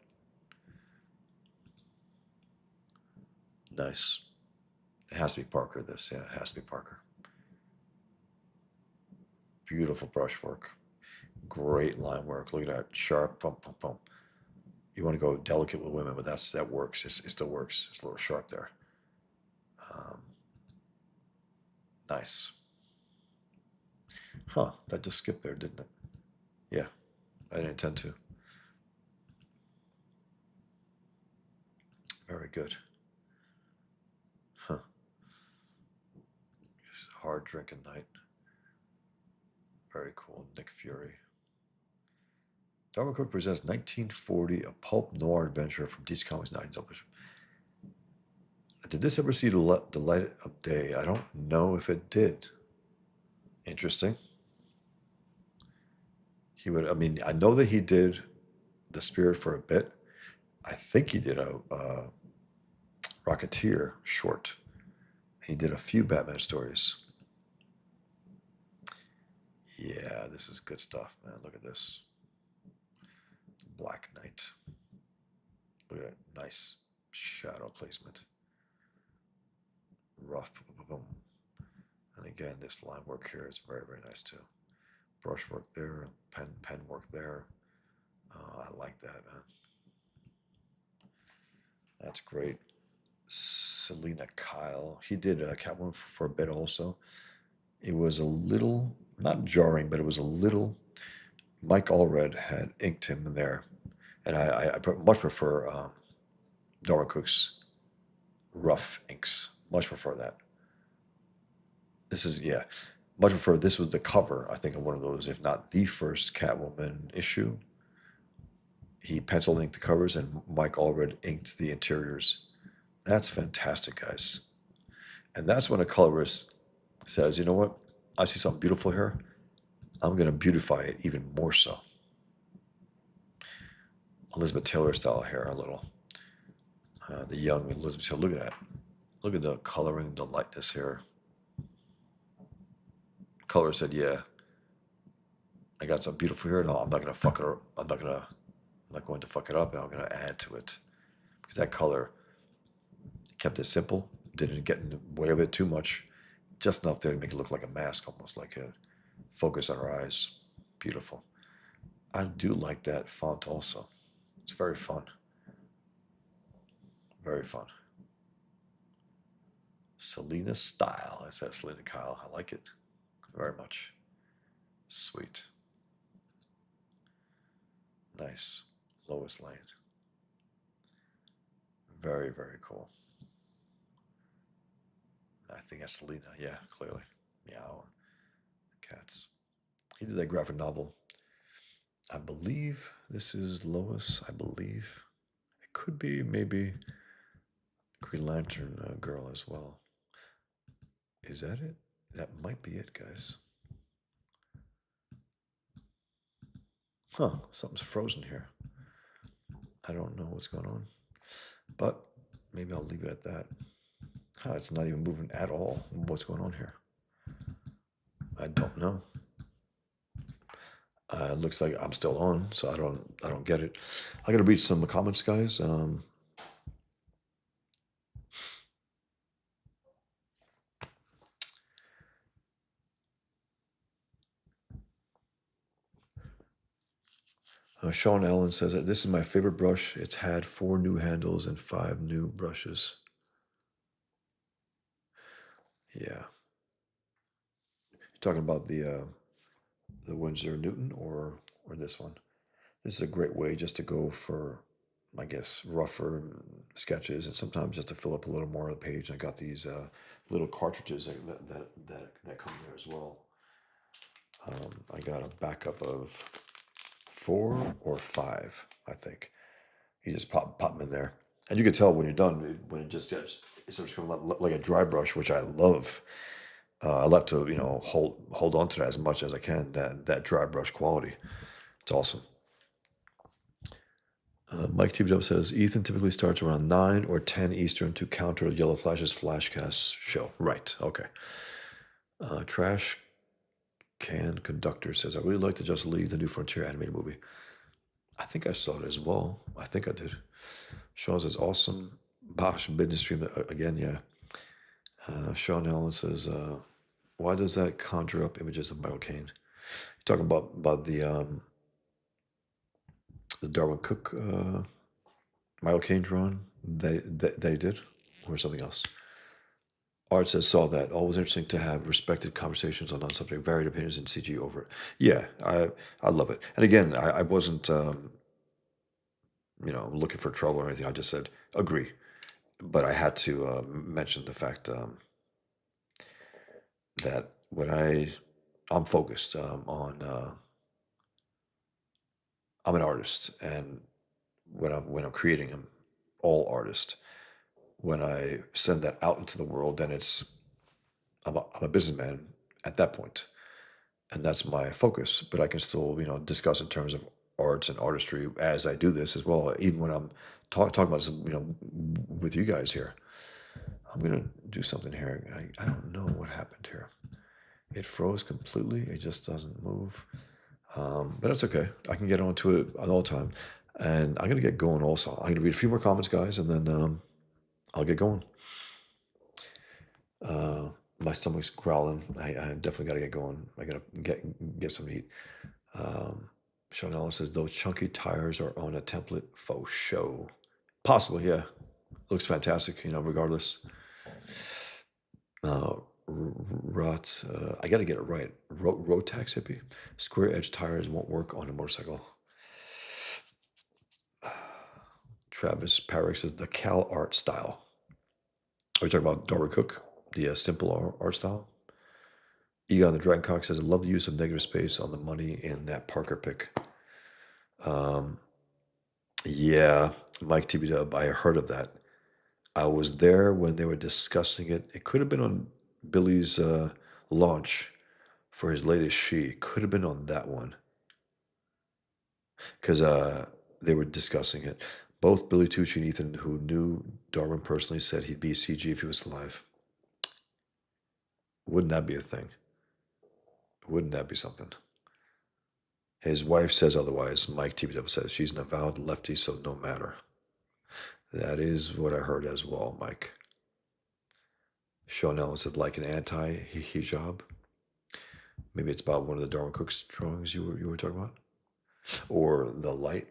Nice. It has to be Parker, this. Yeah, it has to be Parker. Beautiful brushwork. Great line work. Look at that. Sharp, pump, pump, pump. You want to go delicate with women, but that works. It still works. It's a little sharp there. Nice. Huh, that just skipped there, didn't it? Yeah, I didn't intend to. Very good. Huh. Hard drinking night. Very cool. Nick Fury. Darwyn Cooke presents 1940, a pulp noir adventure from DC Comics 9 published. Did this ever see the light of day? I don't know if it did. Interesting. He would. I mean, I know that he did The Spirit for a bit. I think he did a Rocketeer short. He did a few Batman stories. Yeah, this is good stuff, man. Look at this. Black Knight. Look at that. Nice shadow placement. Rough. Boom. And again, this line work here is very, very nice too. Brush work there, pen work there. I like that, man. That's great. Selina Kyle. He did Catwoman for a bit also. It was a little, not jarring, but it was a little. Mike Allred had inked him in there. And I much prefer Darwyn Cooke's rough inks. Much prefer that. This is, yeah, much prefer. This was the cover, I think, of one of those, if not the first Catwoman issue. He pencil inked the covers, and Mike Allred inked the interiors. That's fantastic, guys. And that's when a colorist says, you know what? I see something beautiful here. I'm going to beautify it even more so. Elizabeth Taylor style hair a little. The young Elizabeth Taylor. Look at that. Look at the coloring, the lightness here. Color said, yeah, I got something beautiful here. No, I'm not going to fuck it up. I'm not going to fuck it up, and I'm going to add to it. Because that color kept it simple. Didn't get in the way of it too much. Just enough there to make it look like a mask, almost like a focus on her eyes. Beautiful. I do like that font also. It's very fun. Very fun. Selina Style. I said Selina Kyle. I like it very much. Sweet. Nice. Lois Lane. Very, very cool. I think that's Selena. Yeah, clearly. Meow. Cats. He did that graphic novel. I believe this is Lois. I believe. It could be maybe Green Lantern girl as well. Is that it? That might be it, guys. Huh, something's frozen here. I don't know what's going on. But maybe I'll leave it at that. Huh, it's not even moving at all. What's going on here? I don't know. It looks like I'm still on, so I don't get it. I gotta read some comments, guys. Sean Allen says that this is my favorite brush. It's had 4 new handles and 5 new brushes. Yeah. You're talking about the Winsor Newton or this one? This is a great way just to go for, I guess, rougher sketches, and sometimes just to fill up a little more of the page. I got these little cartridges that come there as well. I got a backup of 4 or 5, I think. You just pop them in there, and you can tell when you're done when it just gets it starts becoming like a dry brush, which I love. I like to hold on to that as much as I can. That dry brush quality, it's awesome. Mike TBW says Ethan typically starts around 9 or 10 Eastern to counter Yellow Flash's flashcast show. Right. Okay. Trash Can Conductor says I really like to just leave the New Frontier animated movie. I think I saw it as well. I think I did. Sean says awesome. Bosh business stream again. Yeah. Sean Allen says, why does that conjure up images of Michael Caine? You're talking about the Darwyn Cooke Michael Caine drawing that he did, or something else? Art says saw that. Always interesting to have respected conversations on non-subject, varied opinions, and CG over it. Yeah, I love it. And again, I wasn't looking for trouble or anything. I just said agree, but I had to mention the fact that when I'm focused on I'm an artist, and when I'm creating, I'm all artist. When I send that out into the world, then I'm a businessman at that point, and that's my focus. But I can still discuss in terms of arts and artistry as I do this as well. Even when I'm talking about this, with you guys here. I'm gonna do something here. I don't know what happened here. It froze completely. It just doesn't move. But that's okay. I can get onto it at all time. And I'm going to get going also. I'm going to read a few more comments, guys, and then I'll get going. My stomach's growling. I definitely got to get going. I got to get some heat. Sean Allen says, those chunky tires are on a template faux show. Possible, yeah. Looks fantastic, regardless. Rot. I got to get it right. Rotax hippie. Square edge tires won't work on a motorcycle. Travis Parrick says the Cal art style. Are we talking about Darwyn Cooke? The simple art style? Egon the Dragon Cock says, I love the use of negative space on the money in that Parker pick. Yeah, Mike TB I heard of that. I was there when they were discussing it. It could have been on Billy's launch for his latest She. Could have been on that one. Because they were discussing it. Both Billy Tucci and Ethan, who knew Darwyn personally, said he'd be CG if he was alive. Wouldn't that be a thing? Wouldn't that be something? His wife says otherwise. Mike TBW says she's an avowed lefty, so no matter. That is what I heard as well, Mike. Sean Allen said like an anti-hijab. Maybe it's about one of the Darwyn Cooke's drawings you were talking about, or the light,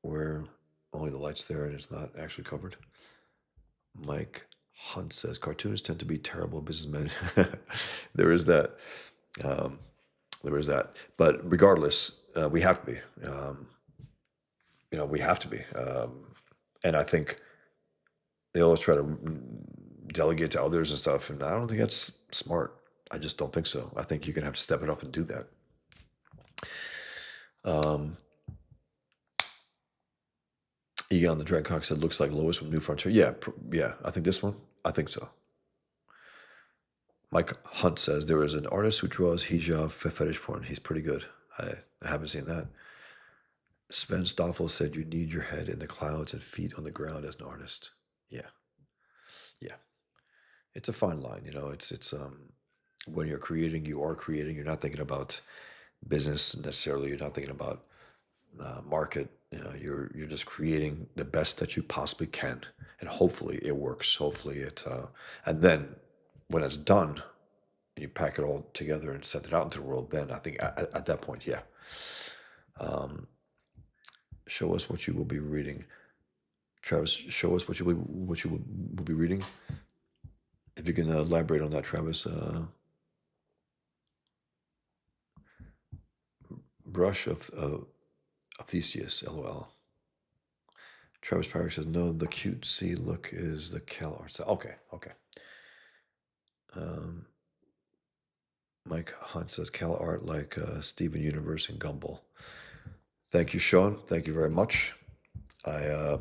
where only the light's there and it's not actually covered. Mike Hunt says cartoonists tend to be terrible businessmen. There is that. There is that. But regardless, we have to be. We have to be. And I think they always try to delegate to others and stuff, and I don't think that's smart. I just don't think so. I think you're gonna have to step it up and do that. Egon the Dreadcock said, looks like Lois from New Frontier. Yeah, yeah, I think this one, I think so. Mike Hunt says, there is an artist who draws hijab fetish porn. He's pretty good. I haven't seen that. Sven Stoffel said, you need your head in the clouds and feet on the ground as an artist. Yeah. Yeah. It's a fine line, it's when you're creating, you are creating. You're not thinking about business necessarily. You're not thinking about market. You're just creating the best that you possibly can, and hopefully it works. Hopefully it, and then when it's done, you pack it all together and send it out into the world. Then I think at that point, yeah. Show us what you will be reading, Travis. Show us what you will be reading. If you can elaborate on that, Travis. Brush of Theseus, LOL. Travis Parrish says, no, the cutesy look is the Cal art style. Okay, okay. Um, Mike Hunt says, Cal art like Steven Universe and Gumball. Thank you, Sean. Thank you very much. I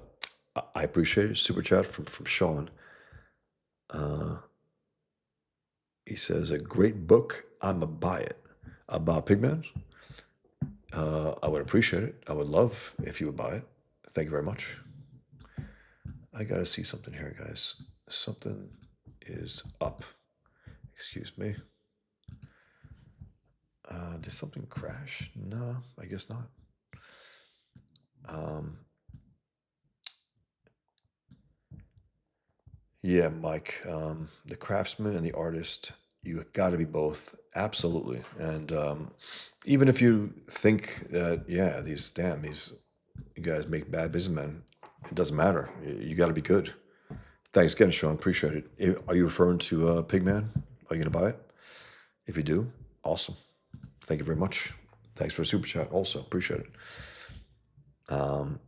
appreciate it. Super chat from Sean. Uh, he says, a great book. I'm a buy it. About Pigman. I would appreciate it. I would love if you would buy it. Thank you very much. I gotta see something here, guys. Something is up. Excuse me. Did something crash? No, I guess not. Um, yeah, Mike. The craftsman and the artist, you got to be both. Absolutely. And even if you think that, yeah, these you guys make bad businessmen, it doesn't matter. You got to be good. Thanks again, Sean. Appreciate it. Are you referring to Pigman? Are you gonna buy it? If you do, awesome. Thank you very much. Thanks for the super chat. Also, appreciate it. Um,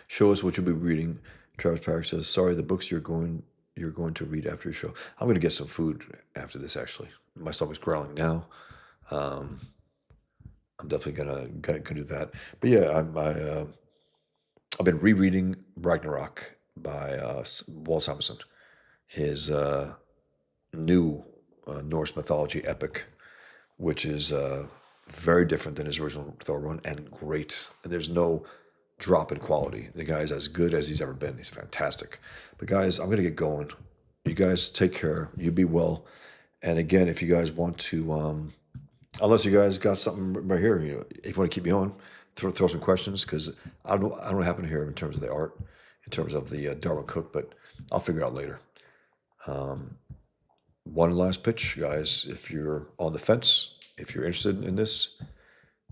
show us what you'll be reading. Travis Parrish says, "Sorry, the books you're going to read after your show." I'm going to get some food after this. Actually, my stomach's growling now. Um, I'm definitely gonna do that. But yeah, I've been rereading Ragnarok by Walt Simonson. His new Norse mythology epic, which is very different than his original Thor run and great. And there's no drop in quality. The guy's as good as he's ever been. He's fantastic. But guys, I'm gonna get going. You guys take care. You be well. And again, if you guys want to, unless you guys got something right here, if you want to keep me on, throw some questions because I don't happen here in terms of the art, in terms of the Darwyn Cooke, but I'll figure it out later. One last pitch, guys. If you're on the fence, if you're interested in this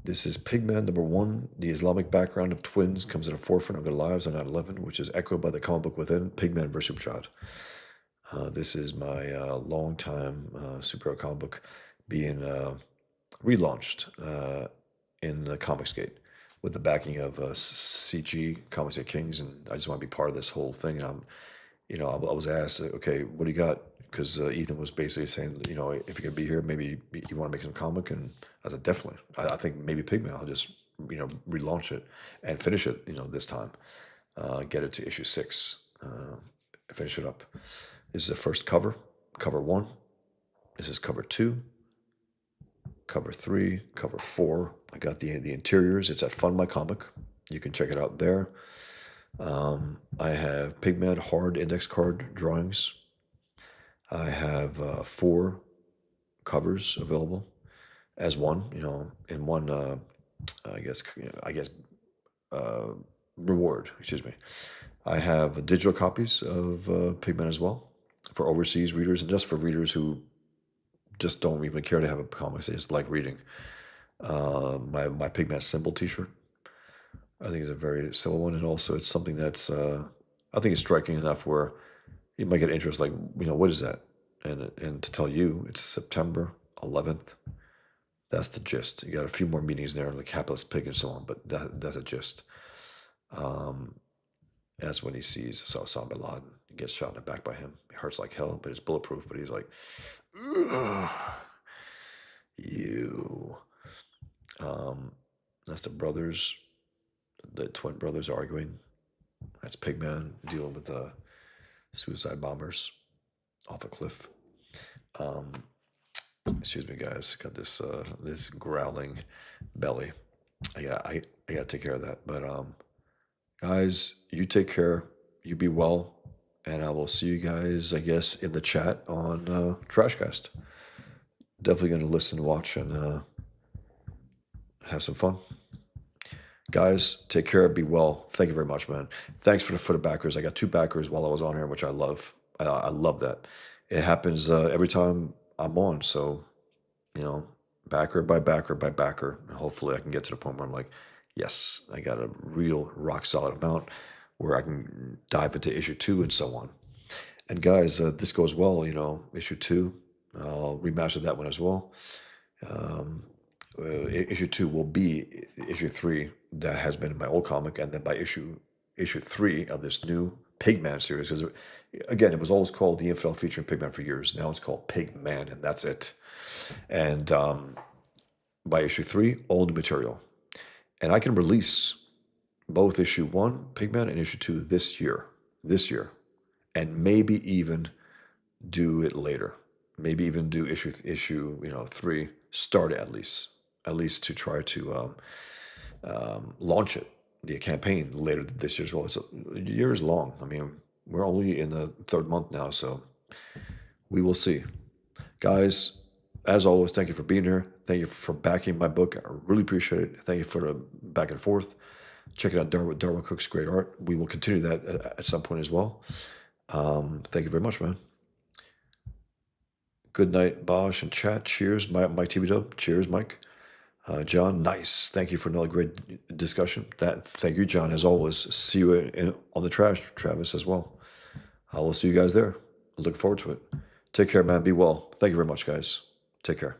is Pigman #1. The Islamic background of twins comes in the forefront of their lives on 9/11, which is echoed by the comic book within Pigman vs. Superchild. This is my long-time superhero comic book being relaunched in the Comicsgate with the backing of CG, Comicsgate Kings, and I just want to be part of this whole thing. And I was asked, okay, what do you got? Because Ethan was basically saying, if you're gonna be here, maybe you want to make some comic, and I said definitely. I think maybe Pigman. I'll just relaunch it and finish it. This time, get it to issue 6, finish it up. This is the first cover, cover 1. This is cover 2, cover 3, cover 4. I got the interiors. It's at Fund My Comic. You can check it out there. I have Pigman hard index card drawings. I have 4 covers available as one, in one, I guess, reward. Excuse me. I have digital copies of Pigman as well for overseas readers and just for readers who just don't even care to have a comic. They just like reading. My Pigman symbol T-shirt. I think it's a very simple one, and also it's something that's I think it's striking enough where you might get interest. Like, what is that? And to tell you, it's September 11th. That's the gist. You got a few more meanings there, like capitalist pig and so on, but that's a gist. That's when he sees Osama bin Laden. He gets shot in the back by him. It hurts like hell, but it's bulletproof. But he's like, "Ugh, you." That's the brothers, the twin brothers arguing. That's Pigman dealing with suicide bombers off a cliff. Excuse me, guys. Got this growling belly. I gotta take care of that. But guys, you take care. You be well, and I will see you guys, I guess, in the chat on Trashcast. Definitely gonna listen, watch, and have some fun. Guys, take care. Be well. Thank you very much, man. Thanks for the backers. I got 2 backers while I was on here, which I love. I love that. It happens every time I'm on. So, backer by backer by backer. And hopefully, I can get to the point where I'm like, Yes, I got a real rock solid amount where I can dive into issue 2 and so on. And guys, this goes well, issue 2. I'll remaster that one as well. Um, issue 2 will be issue 3 that has been in my old comic, and then by issue 3 of this new Pigman series, because again, it was always called the Infidel featuring Pigman for years. Now it's called Pigman, and that's it. And by issue 3, all new material. And I can release both issue 1, Pigman, and issue 2 this year, and maybe even do it later. Maybe even do issue 3, start it at least to try to launch it, the campaign later this year as well. It's a year is long. I mean, we're only in the 3rd month now, so we will see. Guys, as always, thank you for being here. Thank you for backing my book. I really appreciate it. Thank you for the back and forth. Check out Darwyn Cooke's great art. We will continue that at some point as well. Thank you very much, man. Good night, Bosch and chat. Cheers, Mike TV Dub. Cheers, Mike. John, nice. Thank you for another great discussion. Thank you, John. As always, see you on the trash, Travis, as well. I will see you guys there. Look forward to it. Take care, man. Be well. Thank you very much, guys. Take care.